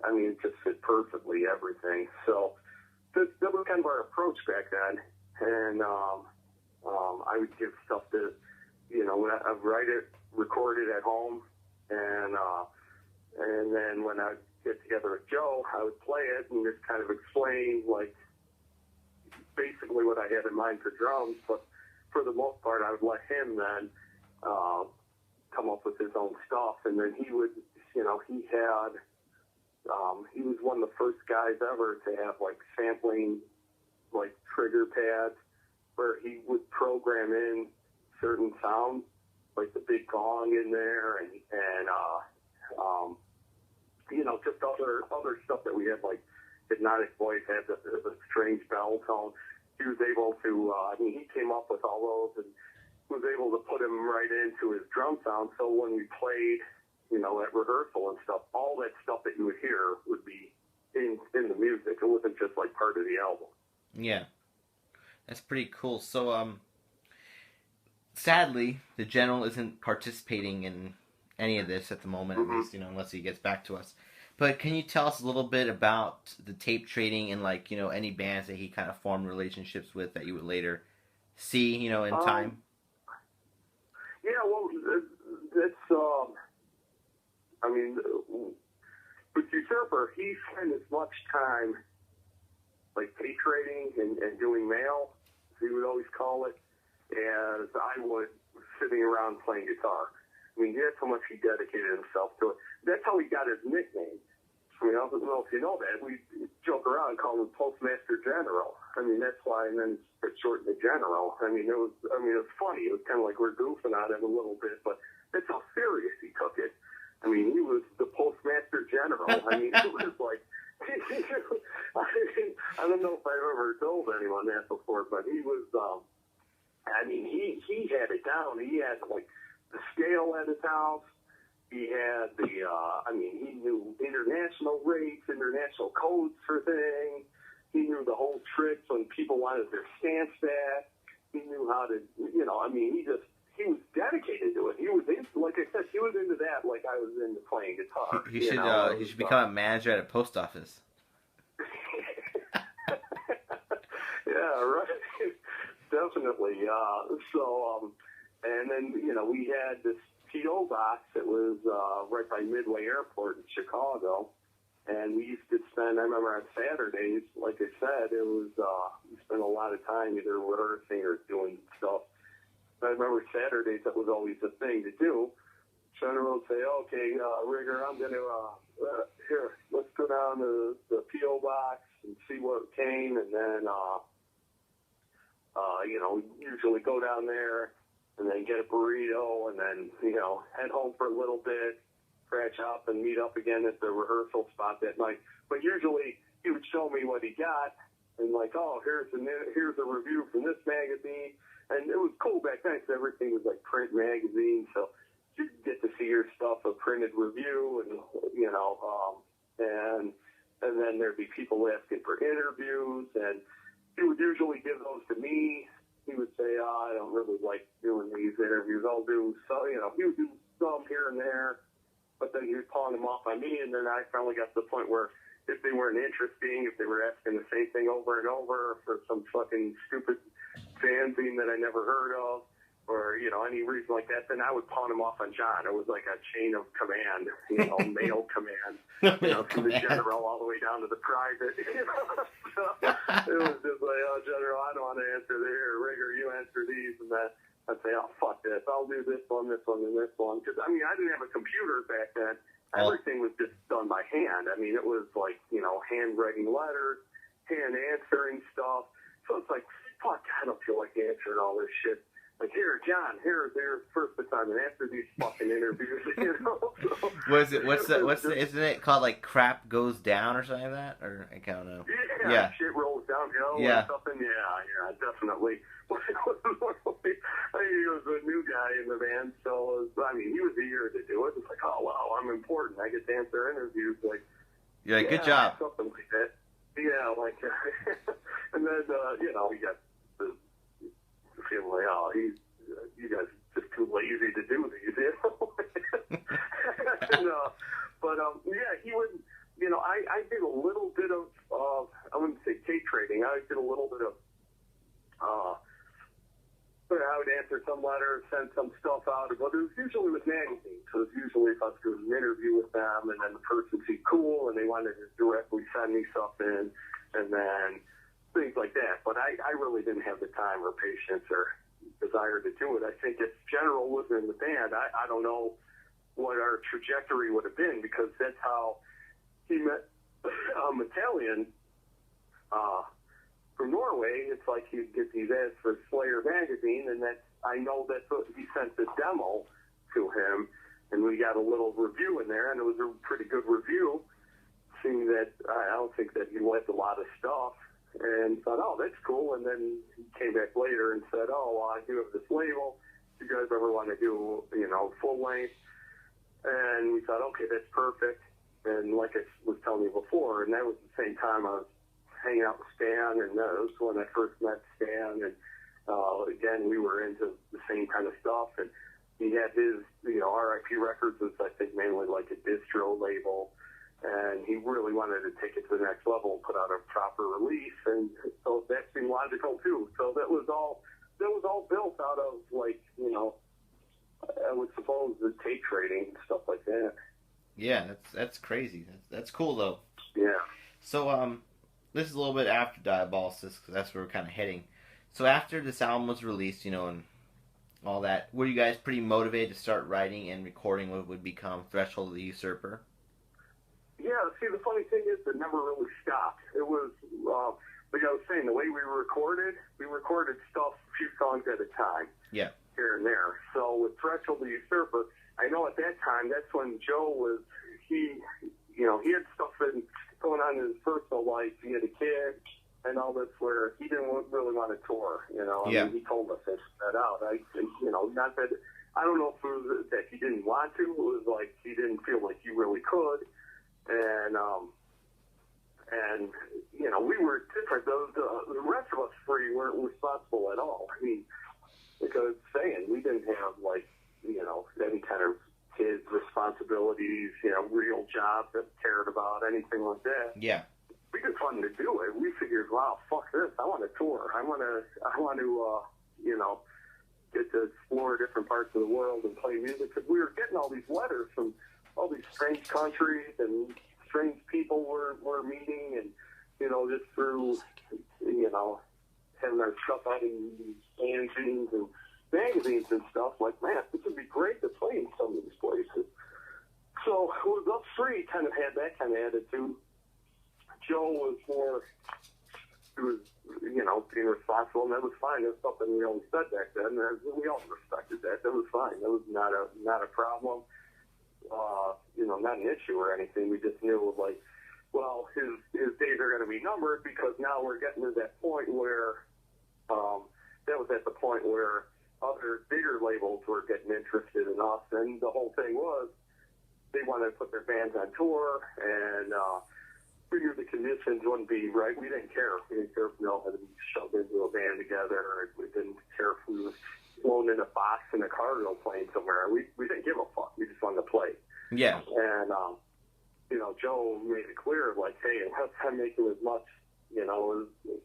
I mean, it just fit perfectly, everything. So that was kind of our approach back then. And I would give stuff to, you know, when I'd write it, record it at home, and then when I'd get together with Joe, I would play it and just kind of explain, like, basically what I had in mind for drums, but for the most part, I would let him then come up with his own stuff, and then he would, you know, he was one of the first guys ever to have, like, sampling, like, trigger pads, where he would program in certain sounds, like the big gong in there, and you know, just other stuff that we had, like Hypnotic Voice had the strange bell tone. He was able to, I mean, he came up with all those and was able to put him right into his drum sound. So when we played, you know, at rehearsal and stuff, all that stuff that you would hear would be in the music. It wasn't just like part of the album. Yeah, that's pretty cool. So, sadly, the General isn't participating in any of this at the moment, at least, you know, unless he gets back to us. But can you tell us a little bit about the tape trading and, like, you know, any bands that he kind of formed relationships with that you would later see, you know, in time? Yeah, well, it's, I mean, with Usurper, he spent as much time like tape trading and doing mail, as he would always call it, as I was sitting around playing guitar. I mean, that's how much he dedicated himself to it. That's how he got his nickname. I mean, I don't know if you know that. We joke around and call him Postmaster General. I mean, that's why, and then it's shortened to General. I mean, it was funny. It was kind of like we're goofing on him a little bit, but that's how serious he took it. I mean, he was the Postmaster General. I mean, he was like, I don't know if I've ever told anyone that before, but he was, I mean, he had it down. He had, like, the scale at his house. He had he knew international rates, international codes for things. He knew the whole tricks when people wanted their stamps back. He knew how to, he was dedicated to it. He was like I said, he was into that like I was into playing guitar. He should become a manager at a post office. Yeah, right. Definitely. And then, we had this P.O. box that was right by Midway Airport in Chicago. And we used to spend, I remember on Saturdays, like I said, it was, we spent a lot of time either rehearsing or doing stuff. I remember Saturdays, that was always the thing to do. General would say, okay, Rigger, I'm going to, here, let's go down to the P.O. box and see what came. And then, we usually go down there and then get a burrito and then, head home for a little bit, crash up and meet up again at the rehearsal spot that night. But usually he would show me what he got and like, oh, here's a review from this magazine. And it was cool back then because everything was like print magazine. So you get to see your stuff, a printed review and, and then there'd be people asking for interviews and he would usually give those to me. He would say, I don't really like doing these interviews. I'll do so, he would do some here and there, but then he would pawn them off on me. And then I finally got to the point where if they weren't interesting, if they were asking the same thing over and over for some fucking stupid fanzine that I never heard of, or, any reason like that, then I would pawn them off on John. It was like a chain of command, mail command, from the general all the way down to the private, So it was just like, oh, General, I don't want to answer there. Rigger, you answer these. And then I'd say, oh, fuck this. I'll do this one, and this one. Because, I didn't have a computer back then. Everything was just done by hand. It was like, handwriting letters, hand answering stuff. So it's like, fuck, I don't feel like answering all this shit. Like, here, John, here's first assignment. Answer these fucking interviews, Isn't it called like crap goes down or something like that? Or I don't know. Yeah. Shit rolls downhill or something. Yeah, definitely. He was a new guy in the band, so he was eager to do it. It's like, oh wow, I'm important. I get to answer interviews. Like, you're like, good job. Something like that. Yeah, like, and then we got the feeling like, oh, you guys are just too lazy to do these, he would, I did a little bit of, I wouldn't say tape trading. I did a little bit of, I would answer some letters, send some stuff out, but it was usually with magazines. So it was usually if I was doing an interview with them, and then the person seemed cool, and they wanted to directly send me stuff in, and then things like that. But I really didn't have the time or patience or desire to do it. I think if General wasn't in the band, I don't know what our trajectory would have been, because that's how he met Italian from Norway. It's like he'd get these ads for Slayer magazine, and I know that's what he sent the demo to him, and we got a little review in there, and it was a pretty good review, seeing that I don't think that he liked a lot of stuff. And thought, oh, that's cool. And then he came back later and said, oh, well, I do have this label. Do you guys ever want to do, full length? And we thought, okay, that's perfect. And like I was telling you before, and that was the same time I was hanging out with Stan, and that was when I first met Stan. And again, we were into the same kind of stuff. And he had his, RIP Records was, I think, mainly like a distro label. And he really wanted to take it to the next level and put out a proper release, and so that seemed logical too. So that was all built out of, like, I would suppose the tape trading and stuff like that. Yeah, that's crazy. That's cool though. Yeah. So this is a little bit after Diabolysis, because that's where we're kind of heading. So after this album was released, and all that, were you guys pretty motivated to start writing and recording what would become Threshold of the Usurper? Yeah, see, the funny thing is it never really stopped. It was, like I was saying, the way we recorded stuff, a few songs at a time. Yeah. Here and there. So with Threshold of the Usurper, I know at that time, that's when Joe was, he had stuff going on in his personal life. He had a kid and all this where he didn't really want to tour, Yeah. I mean, he told us that out. Not that, I don't know if it was that he didn't want to, it was like he didn't feel like he really could. And we were different. The rest of us three weren't responsible at all. I mean, because saying we didn't have any kind of kids responsibilities, real jobs that cared about anything like that. Yeah. We just wanted to do it. We figured, wow, fuck this. I want to tour. I want to get to explore different parts of the world and play music, because we were getting all these letters from all these strange countries and strange people we're meeting, and just through having our stuff out in fanzines and magazines and stuff, like, man, this would be great to play in some of these places. So it was us three kind of had that kind of attitude. Joe was more, he was, being responsible, and that was fine. That's something we always said back then, and we all respected that. That was fine. That was not a problem. Not an issue or anything. We just knew, like, well, his days are going to be numbered, because now we're getting to that point where, that was at the point where other bigger labels were getting interested in us, and the whole thing was they wanted to put their bands on tour, and we knew the conditions wouldn't be right. We didn't care. We didn't care if we all had to be shoved into a band together. We didn't care if we were flown in a box in a cargo plane somewhere. We didn't give a fuck. We just wanted to play. Yeah. And, Joe made it clear, like, hey, I'm making as much, as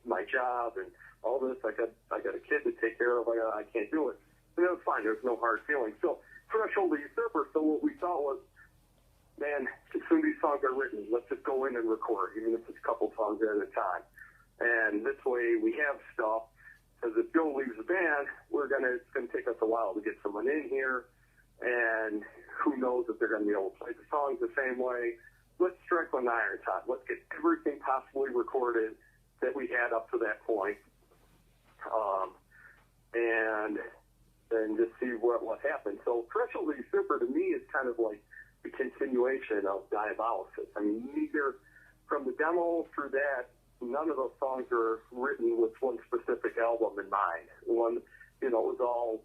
my job and all this. I got a kid to take care of. I can't do it. And it was fine. There was no hard feelings. So Threshold of the Usurper, so what we thought was, man, as soon as these songs are written, let's just go in and record, even if it's a couple songs at a time. And this way we have stuff, because if Joe leaves the band, it's going to take us a while to get someone in here, and who knows if they're going to be able to play the songs the same way. Let's strike on the iron top. Let's get everything possibly recorded that we had up to that point, and then just see what happened. So Threshold of the Usurper, to me, is kind of like the continuation of Diabolysis. I mean, neither from the demo through that, none of those songs are written with one specific album in mind. It was all,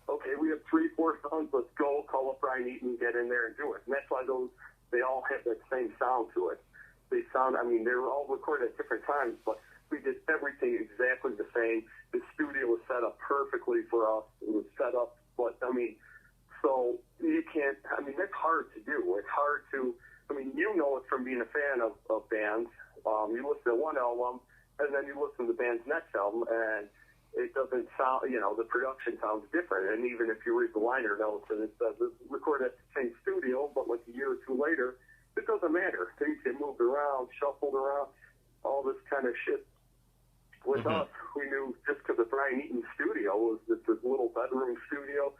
okay, we have 3-4 songs, let's go, call up Brian Eaton, get in there and do it. And that's why they all have that same sound to it. They were all recorded at different times, but we did everything exactly the same. The studio was set up perfectly for us. It was set up, so you can't, that's hard to do. It's hard to, it from being a fan of bands. You listen to one album, and then you listen to the band's next album, and it doesn't sound, the production sounds different. And even if you read the liner notes and it says it's recorded at the same studio, but like a year or two later, it doesn't matter. Things get moved around, shuffled around, all this kind of shit. With us, we knew just because the Brian Eaton studio was this little bedroom studio,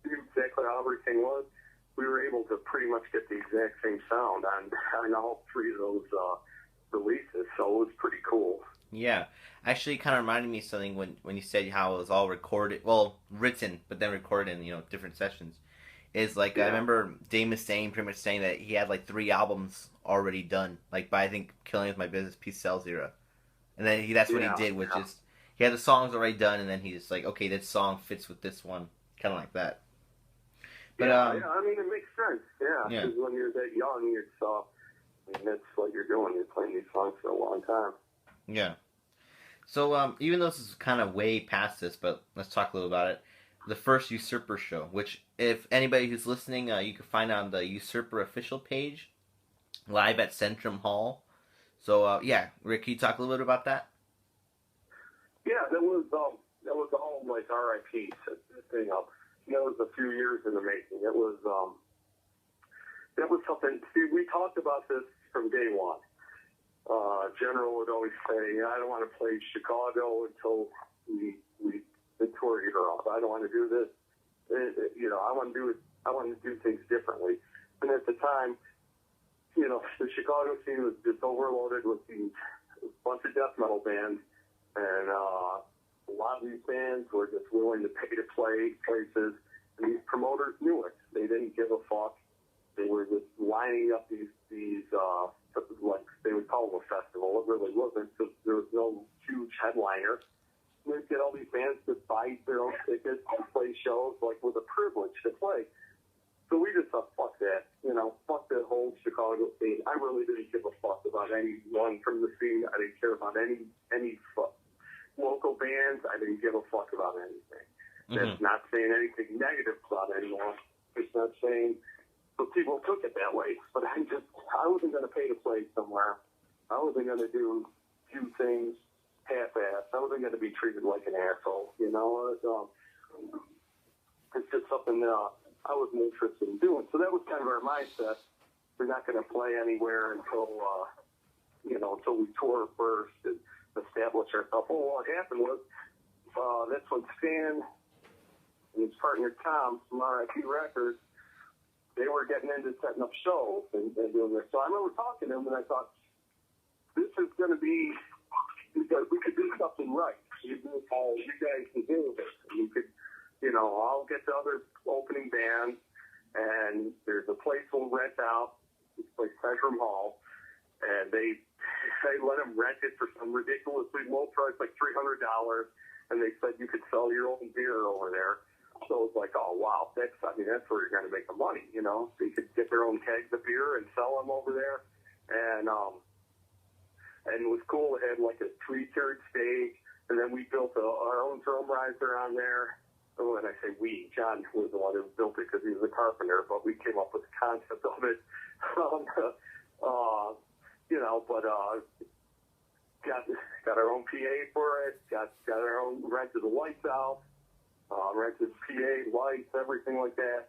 we knew exactly how everything was. We were able to pretty much get the exact same sound on all three of those releases, so it was pretty cool. Yeah. Actually, it kind of reminded me of something when you said how it was all written, but then recorded in, different sessions. Is like, yeah. I remember Dave Mustaine pretty much saying that he had like 3 albums already done, like by, I think, Killing With My Business, Peace Sells era. And then that's what he did, which is, he had the songs already done, and then he just like, okay, this song fits with this one, kind of like that. But, it makes sense, because when you're that young, that's what you're doing, you're playing these songs for a long time. Yeah. So, even though this is kind of way past this, but let's talk a little about it. The first Usurper show, which, if anybody who's listening, you can find on the Usurper official page, live at Centrum Hall. So, Rick, can you talk a little bit about that? Yeah, that was all like RIP thing up. That was a few years in the making. That was something. See, we talked about this from day one. General would always say, I don't want to play Chicago until we tour either off. I don't want to do this. I want to do things differently. And at the time, the Chicago scene was just overloaded with these bunch of death metal bands, and a lot of these bands were just willing to pay to play places, and these promoters knew it. They didn't give a fuck. They were just lining up these like they would call them a festival. It really wasn't, because there was no huge headliner. They'd get all these bands to buy their own tickets to play shows, like, with a privilege to play. So we just thought, fuck that, fuck that whole Chicago scene. I really didn't give a fuck about anyone from the scene. I didn't care about any local bands. I didn't give a fuck about anything. Mm-hmm. That's not saying anything negative about anyone. It's not saying, but people took it that way. But I wasn't going to pay to play somewhere. I wasn't going to do things half-assed. I wasn't going to be treated like an asshole, It's just something that I wasn't interested in doing. So that was kind of our mindset. We're not going to play anywhere until we tour first and establish ourselves. Well, what happened was, that's when Stan and his partner Tom from RIP Records, they were getting into setting up shows and doing this. So I remember talking to them, and I thought, this is going to be, because we could do something right. You guys can do this. You could, I'll get the other opening bands, and there's a place we'll rent out. It's like Centrum Hall, and they let them rent it for some ridiculously low price, like $300, and they said you could sell your own beer over there. So it's like, oh wow, that's where you're going to make the money, They could get their own kegs of beer and sell them over there, and it was cool. It had like a 3-tiered stage, and then we built our own drum riser on there. Oh, and I say we, John was the one who built it because he was a carpenter, but we came up with the concept of it. Got our own PA for it, got our own, rented the lights out, rented PA, lights, everything like that,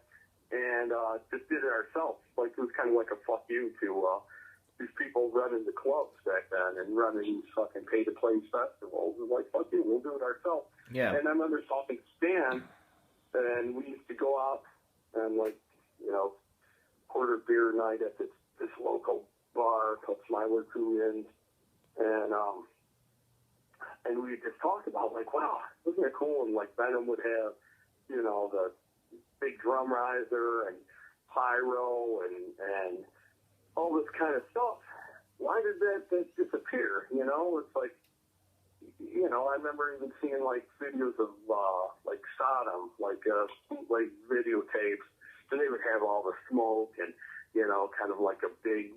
and just did it ourselves. Like, it was kind of like a fuck you to these people running the clubs back then and running these fucking pay-to-play festivals. It was like, fuck you, we'll do it ourselves. Yeah. And I remember talking to Stan, and we used to go out and, quarter beer night at this local bar called Smiler Two Inns, and we just talked about, like, wow, isn't it cool? And, like, Venom would have, the big drum riser and pyro and all this kind of stuff. Why did that disappear? It's like, I remember even seeing, like, videos of, like, Sodom, like videotapes, and they would have all the smoke and, kind of like a big,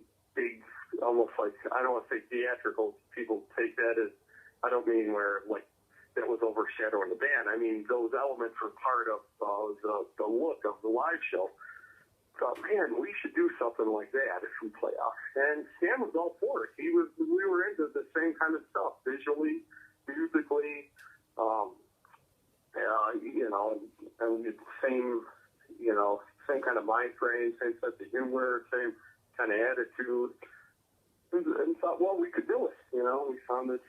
almost like, I don't want to say theatrical, people take that as, I don't mean where, like, that was overshadowing the band. I mean, those elements were part of the look of the live show. Thought, man, we should do something like that if we play out. And Sam was all for it. We were into the same kind of stuff, visually, musically, and the same kind of mind frame, same sense of humor, same kind of attitude. And thought, well, we could do it. We found this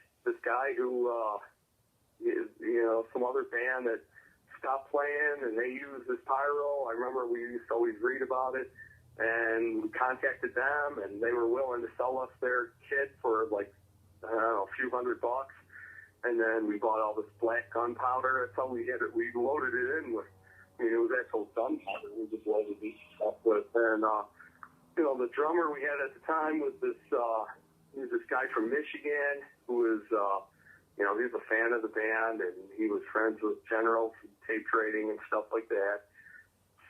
guy who, some other band that stopped playing, and they used this pyro. I remember we used to always read about it, and we contacted them, and they were willing to sell us their kit for, like, I don't know, a few $100. And then we bought all this black gunpowder. That's how we had it. We loaded it in with, it was actual gunpowder. We just loaded this stuff with. And, the drummer we had at the time was this guy from Michigan who was, he was a fan of the band, and he was friends with General from tape trading and stuff like that.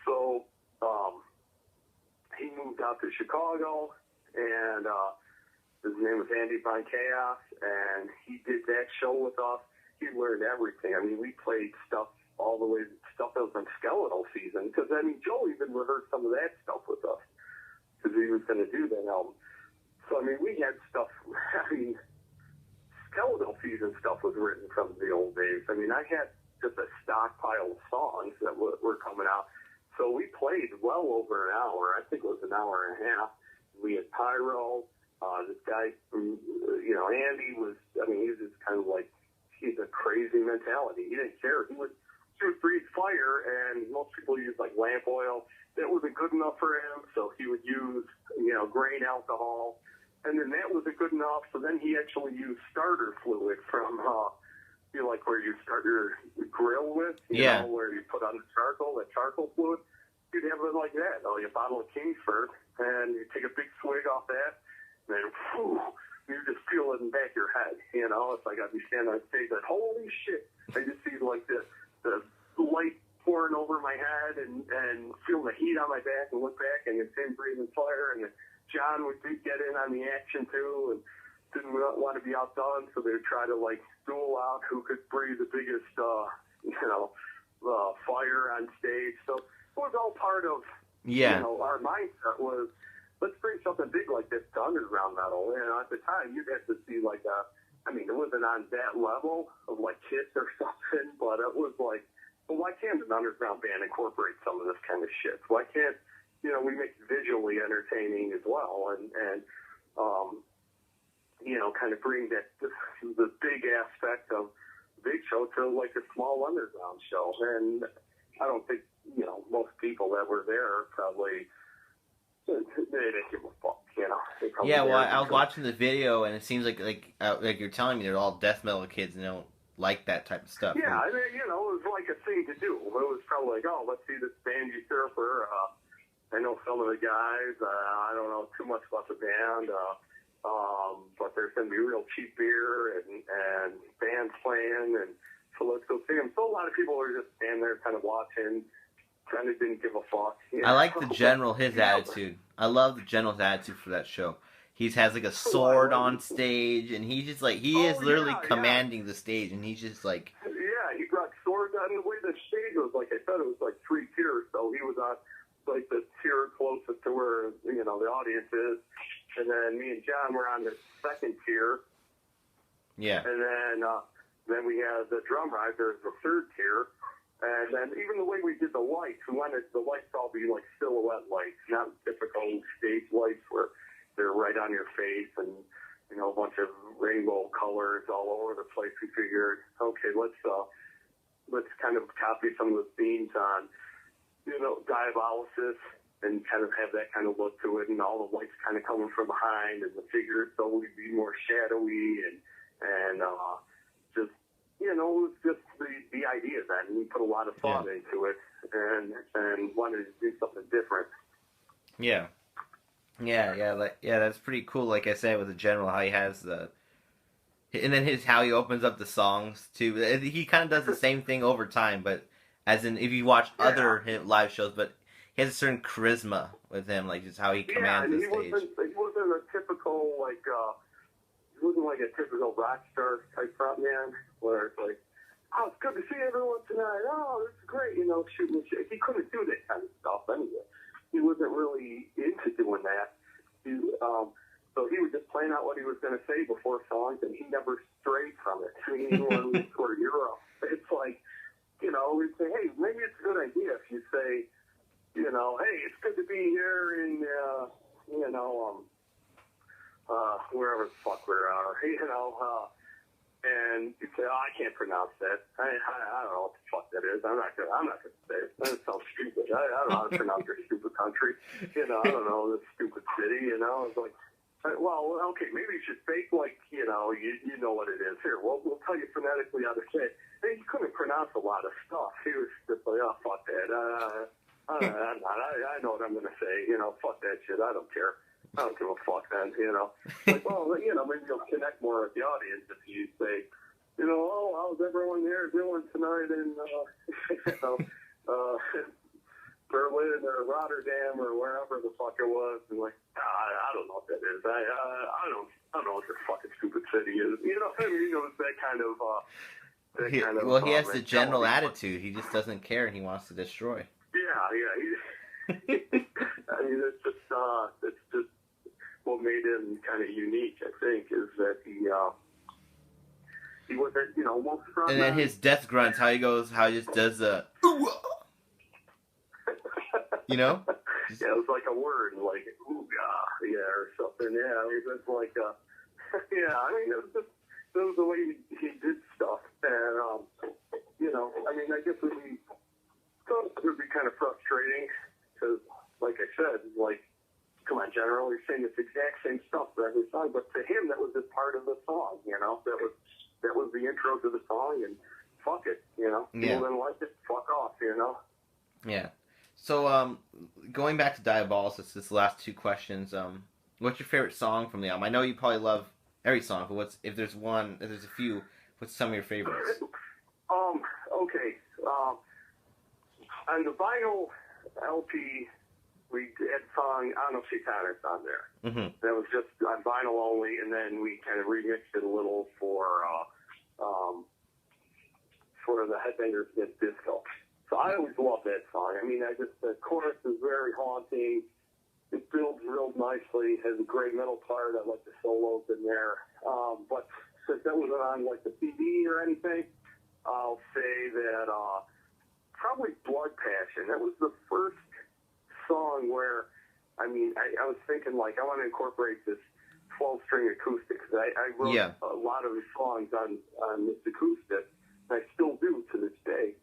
So he moved out to Chicago, and his name was Andy Von Chaos, and he did that show with us. He learned everything. I mean, we played stuff all the way, stuff that was on Skeletal Season, because, Joe even rehearsed some of that stuff with us, because he was going to do that album. So, we had stuff, Skeletal Season stuff was written from the old days. I had just a stockpile of songs that were coming out. So we played well over an hour. I think it was an hour and a half. We had pyro, This guy, Andy was, he was just kind of like, he's a crazy mentality. He didn't care. He would breathe fire, and most people use like lamp oil. That wasn't good enough for him, so he would use, grain alcohol. And then that wasn't good enough, so then he actually used starter fluid from, like where you start your grill with, where you put on the charcoal, that charcoal fluid. You'd have it like that, a bottle of Kingsford, and you take a big swig off that, and then, you just feel it in the back of your head, It's like I'd be standing on stage like, holy shit, I just see like the light pouring over my head and feel the heat on my back and look back and it's him breathing fire, and John would get in on the action too and didn't want to be outdone, so they would try to like duel out who could breathe the biggest, fire on stage. So it was all part of, our mindset was, let's bring something big like this to underground metal. At the time, you'd have to see like it wasn't on that level of like Kiss or something, but it was like, well, why can't an underground band incorporate some of this kind of shit? Why can't, we make it visually entertaining as well and kind of bring the big aspect of big show to like a small underground show. And I don't think, most people that were there probably, they didn't give a fuck, Yeah, well, I was watching the video, and it seems like you're telling me they're all death metal kids and they don't like that type of stuff. Yeah, it was like a thing to do. It was probably like, let's see this band Usurper. I know some of the guys. I don't know too much about the band, but there's going to be real cheap beer and bands playing, and so let's go see them. So a lot of people are just standing there kind of watching, kind of didn't give a fuck. I like the general, his attitude. I love the general's attitude for that show. He has like a sword on stage, and he's just like, he is literally commanding the stage, and he's just like... Yeah, he brought swords on. The way the stage was, like I said, it was like 3 tiers, so he was on like the tier closest to where, the audience is, and then me and John were on the 2nd tier. Yeah. And then we had the drum riser as the 3rd tier. And then even the way we did the lights, we wanted the lights to all be like silhouette lights, not typical stage lights where they're right on your face and, a bunch of rainbow colors all over the place. We figured, okay, let's kind of copy some of the themes on, Diabolisis and kind of have that kind of look to it, and all the lights kind of coming from behind and the figures so we'd be more shadowy and just, it was just the idea that, and we put a lot of thought into it and wanted to do something different. Yeah. That's pretty cool. Like I said, with the general, how he has and then how he opens up the songs too. He kind of does the same thing over time, but as in if you watch other live shows, but he has a certain charisma with him, like just how he commands the stage. He wasn't a typical he wasn't like a typical rock star type front man where it's like, oh, it's good to see everyone tonight. Oh, this is great, shooting shit. He couldn't do that kind of stuff anyway. He wasn't really into doing that. So he was just playing out what he was going to say before songs, and he never strayed from it. Even when we toured Europe, it's like, we'd say, hey, maybe it's a good idea if you say, hey, it's good to be here in, wherever the fuck we are, and you'd say, oh, I can't pronounce that. I don't know what the fuck that is. I'm not gonna say it. That sounds stupid. I don't know how to pronounce your stupid country. I don't know this stupid city. It's like, well, okay, maybe you should fake like, you know what it is. Here, we'll tell you phonetically how to say it. And he couldn't pronounce a lot of stuff. He was just like, oh, fuck that. I know what I'm going to say. Fuck that shit. I don't care. I don't give a fuck then, Like, well, maybe you'll connect more with the audience if you say, oh, how's everyone there doing tonight in, Berlin or Rotterdam or wherever the fuck it was, and like, I don't know what that is. I don't know what your fucking stupid city is. It's that kind of. He has the general attitude. He just doesn't care, and he wants to destroy. Yeah. It's just what made him kind of unique. I think is that he wasn't, most from. And then his death grunts, how he just does the. Yeah, it was like a word, like ooga, yeah, or something. Yeah, it was like yeah. I mean, it was the way he did stuff, and I mean, I guess it would be kind of frustrating because, like I said, like, come on, General, you're saying this exact same stuff for every song, but to him, that was just part of the song, that was the intro to the song, and fuck it, People didn't like it, fuck off, Yeah. So, going back to Diabolisis, this last two questions, what's your favorite song from the album? I know you probably love every song, but if there's a few, what's some of your favorites? Okay, on the vinyl LP, we had song Ano Shitanis on there. Mm-hmm. That was just on vinyl only, and then we kind of remixed it a little for the Headbangers Against Disco. So I always love that song. I mean, the chorus is very haunting. It builds real nicely. Has a great middle part. I like the solos in there. But since that wasn't on like the CD or anything, I'll say that probably Blood Passion. That was the first song where, I mean, I was thinking like I want to incorporate this 12-string acoustic because I wrote a lot of the songs on this acoustic, and I still do to this day.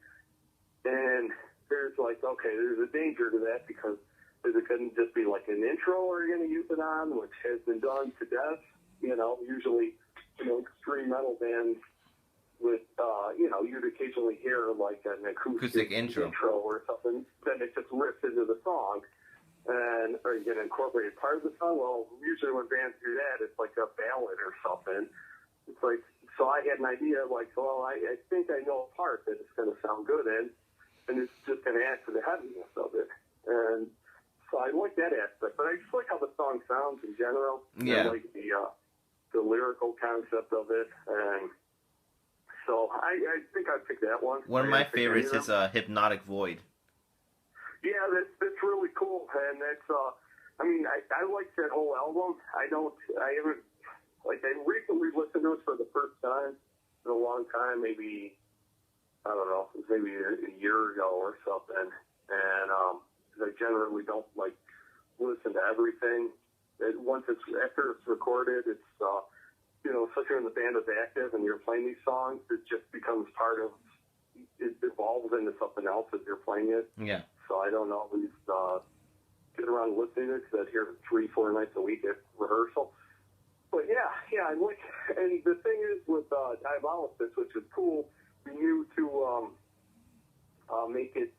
And there's a danger to that because it couldn't just be like an intro or you're going to use it on, which has been done to death. Usually, extreme metal bands with, you'd occasionally hear like an acoustic intro or something. Then it just rips into the song, or you can incorporate part of the song. Well, usually when bands do that, it's like a ballad or something. It's like, so I had an idea like, well, I think I know a part that it's going to sound good in, and it's just going to add to the heaviness of it. And so I like that aspect, but I just like how the song sounds in general. Yeah. I like the lyrical concept of it, and so I think I'd pick that one. One of my favorites is Hypnotic Void. Yeah, that's really cool, and that's I mean, I like that whole album. I recently listened to it for the first time in a long time, maybe, I don't know, it was maybe a year ago or something, and I generally don't like listen to everything. After it's recorded, it's especially when the band is active and you're playing these songs, it just becomes it evolves into something else as you're playing it. Yeah. So I don't always get around listening to it because I hear it 3-4 nights a week at rehearsal. But yeah, I like, and the thing is with Diabolisis, which is cool, we knew to make it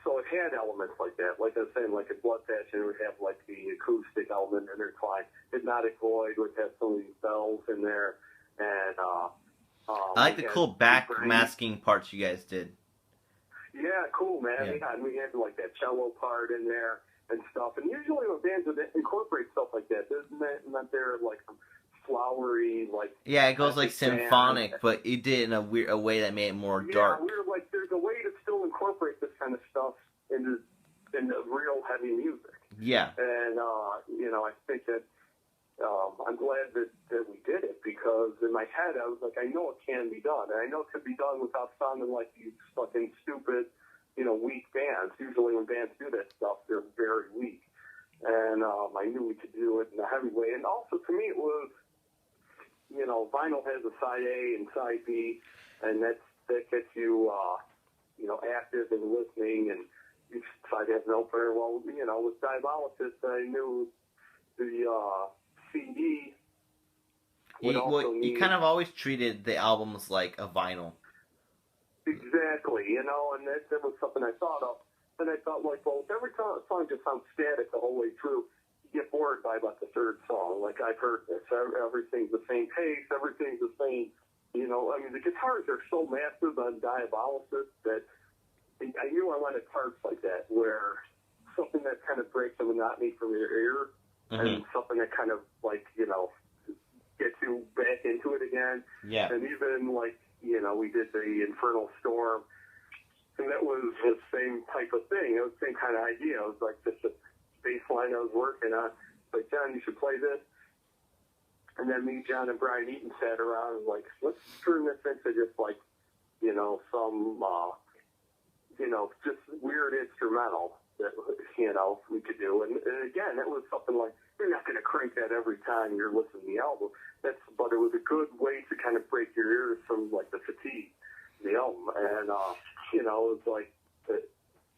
so it had elements like that. Like I was saying, like a Blood Passion would have like the acoustic element intertwined. Hypnotic Void would have some of these bells in there, and I like the cool back masking parts you guys did. Yeah, cool, man. Yeah. And we had like that cello part in there and stuff. And usually when bands would incorporate stuff like that, isn't that they're like some flowery, like... Yeah, it goes like symphonic, but it did in a way that made it more dark. Yeah, we were like, there's a way to still incorporate this kind of stuff into real heavy music. Yeah. And, I think that I'm glad that we did it, because in my head I was like, I know it can be done. And I know it can be done without sounding like these fucking stupid, weak bands. Usually when bands do that stuff, they're very weak. And I knew we could do it in a heavy way. And also, to me, it was, vinyl has a side A and side B, and that gets you, active and listening, and each side has an opener. Well, with Diabolisis, I knew the CD would also need... You kind of always treated the albums like a vinyl. Exactly, and that was something I thought of. And I thought, like, well, if every song just sounds static the whole way through, you get bored by about the third song. Like, I've heard this. Everything's the same pace. Everything's the same. The guitars are so massive on Diabolisis that I knew I wanted parts like that, where something that kind of breaks the monotony from your ear, and something that kind of, like, gets you back into it again. Yeah. And even, like, we did the Infernal Storm, and that was the same type of thing. It was the same kind of idea. It was like just a bass line I was working on. Like, John, you should play this. And then me, John, and Brian Eaton sat around and like, let's turn this into just like, some, just weird instrumental. that, you know, we could do. And again, it was something like, you're not going to crank that every time you're listening to the album. But it was a good way to kind of break your ears from, like, the fatigue of the album. And, you know, it was like,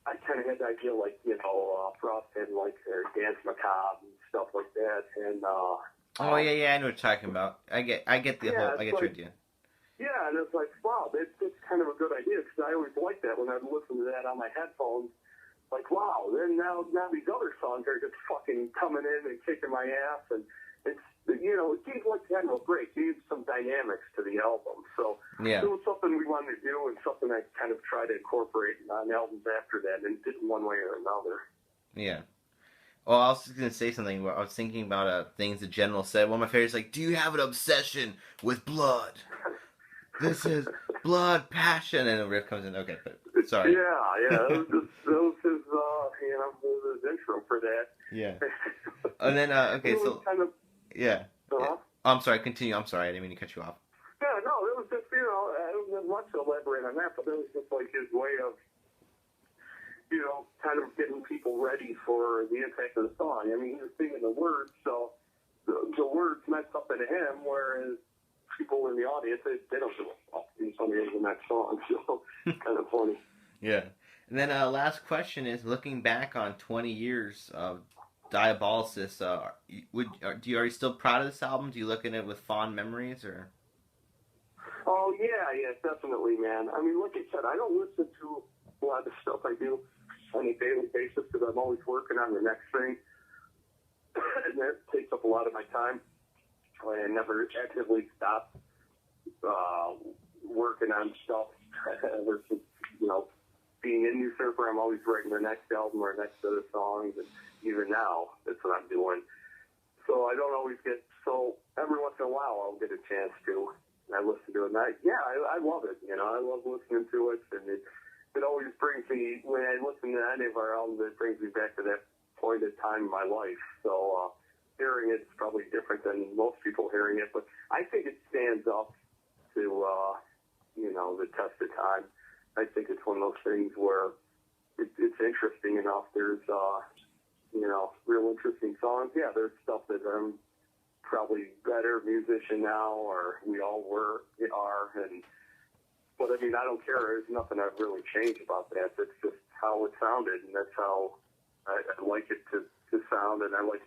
I kind of had the idea, like, you know, Frost had, like, Dance Macabre and stuff like that. And, oh, yeah, I know what you're talking about. I get the whole, I get your idea. Yeah, and it's like, wow, that's kind of a good idea, because I always liked that when I'd listen to that on my headphones. Like, wow, then now these other songs are just fucking coming in and kicking my ass, and it's, you know, it gave, like, kind of a break, gave some dynamics to the album. So yeah. It was something we wanted to do, and something I kind of tried to incorporate on albums after that, and did one way or another. Yeah. Well, I was just going to say something. I was thinking about things the General said. One of my favorites, like, do you have an obsession with blood? This is blood, passion, and a riff comes in. Okay, but sorry. Yeah, that was his, you know, his intro for that. Yeah. And then, okay, so, kind of, yeah. Uh-huh. I'm sorry, continue. I'm sorry, I didn't mean to cut you off. Yeah, no, it was just, you know, I don't want to elaborate on that, but it was just like his way of, you know, kind of getting people ready for the impact of the song. I mean, he was singing the words, so the words meant something to him, whereas people in the audience, they don't know somebody in that song, so kind of funny. Yeah. And then last question is, looking back on 20 years of Diabolisis, are you still proud of this album? Do you look at it with fond memories, or? Oh, yeah, definitely, man. I mean, like I said, I don't listen to a lot of the stuff I do on a daily basis because I'm always working on the next thing, and that takes up a lot of my time. I never actively stop working on stuff ever since, you know, being in Usurper. I'm always writing the next album or next set of songs, and even now, that's what I'm doing. So I don't always get, so every once in a while I'll get a chance to, and I listen to it, and I love it, you know, I love listening to it, and it always brings me, when I listen to any of our albums, it brings me back to that point in time in my life. So hearing it's probably different than most people hearing it, but I think it stands up to, you know, the test of time. I think it's one of those things where it's interesting enough. There's, you know, real interesting songs. Yeah, there's stuff that I'm probably better musician now, or we all are, but I mean, I don't care. There's nothing I've really changed about that. It's just how it sounded, and that's how I like it to sound, and I like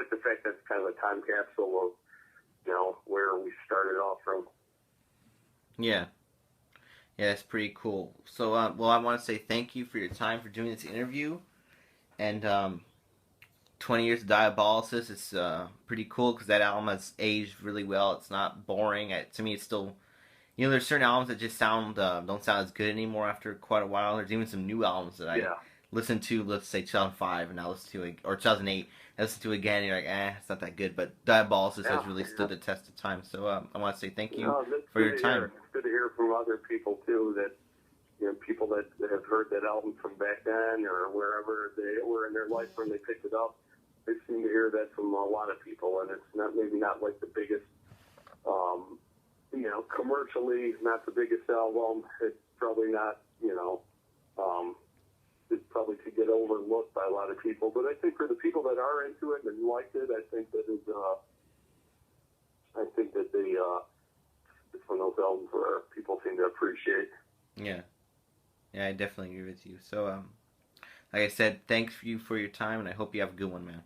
the fact that it's kind of a time capsule of, you know, where we started off from. Yeah. Yeah, it's pretty cool. So, well, I want to say thank you for your time for doing this interview. And 20 years of Diabolisis, it's pretty cool because that album has aged really well. It's not boring. To me, it's still, you know, there's certain albums that just don't sound as good anymore after quite a while. There's even some new albums that I listened to, let's say 2005, and I listen to it, or 2008, I listen to it again, and you're like, it's not that good. But Diabolisis has really stood the test of time. So I want to say thank you for your time. It's good to hear from other people too, that, you know, people that have heard that album from back then or wherever they were in their life when they picked it up. They seem to hear that from a lot of people, and it's maybe not like the biggest, you know, commercially not the biggest album. It's probably not, you know, it probably could get overlooked by a lot of people. But I think for the people that are into it and liked it, I think that it's one of those albums where people seem to appreciate. Yeah. Yeah, I definitely agree with you. So, like I said, thanks you for your time, and I hope you have a good one, man.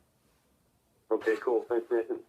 Okay, cool. Thanks, Nathan.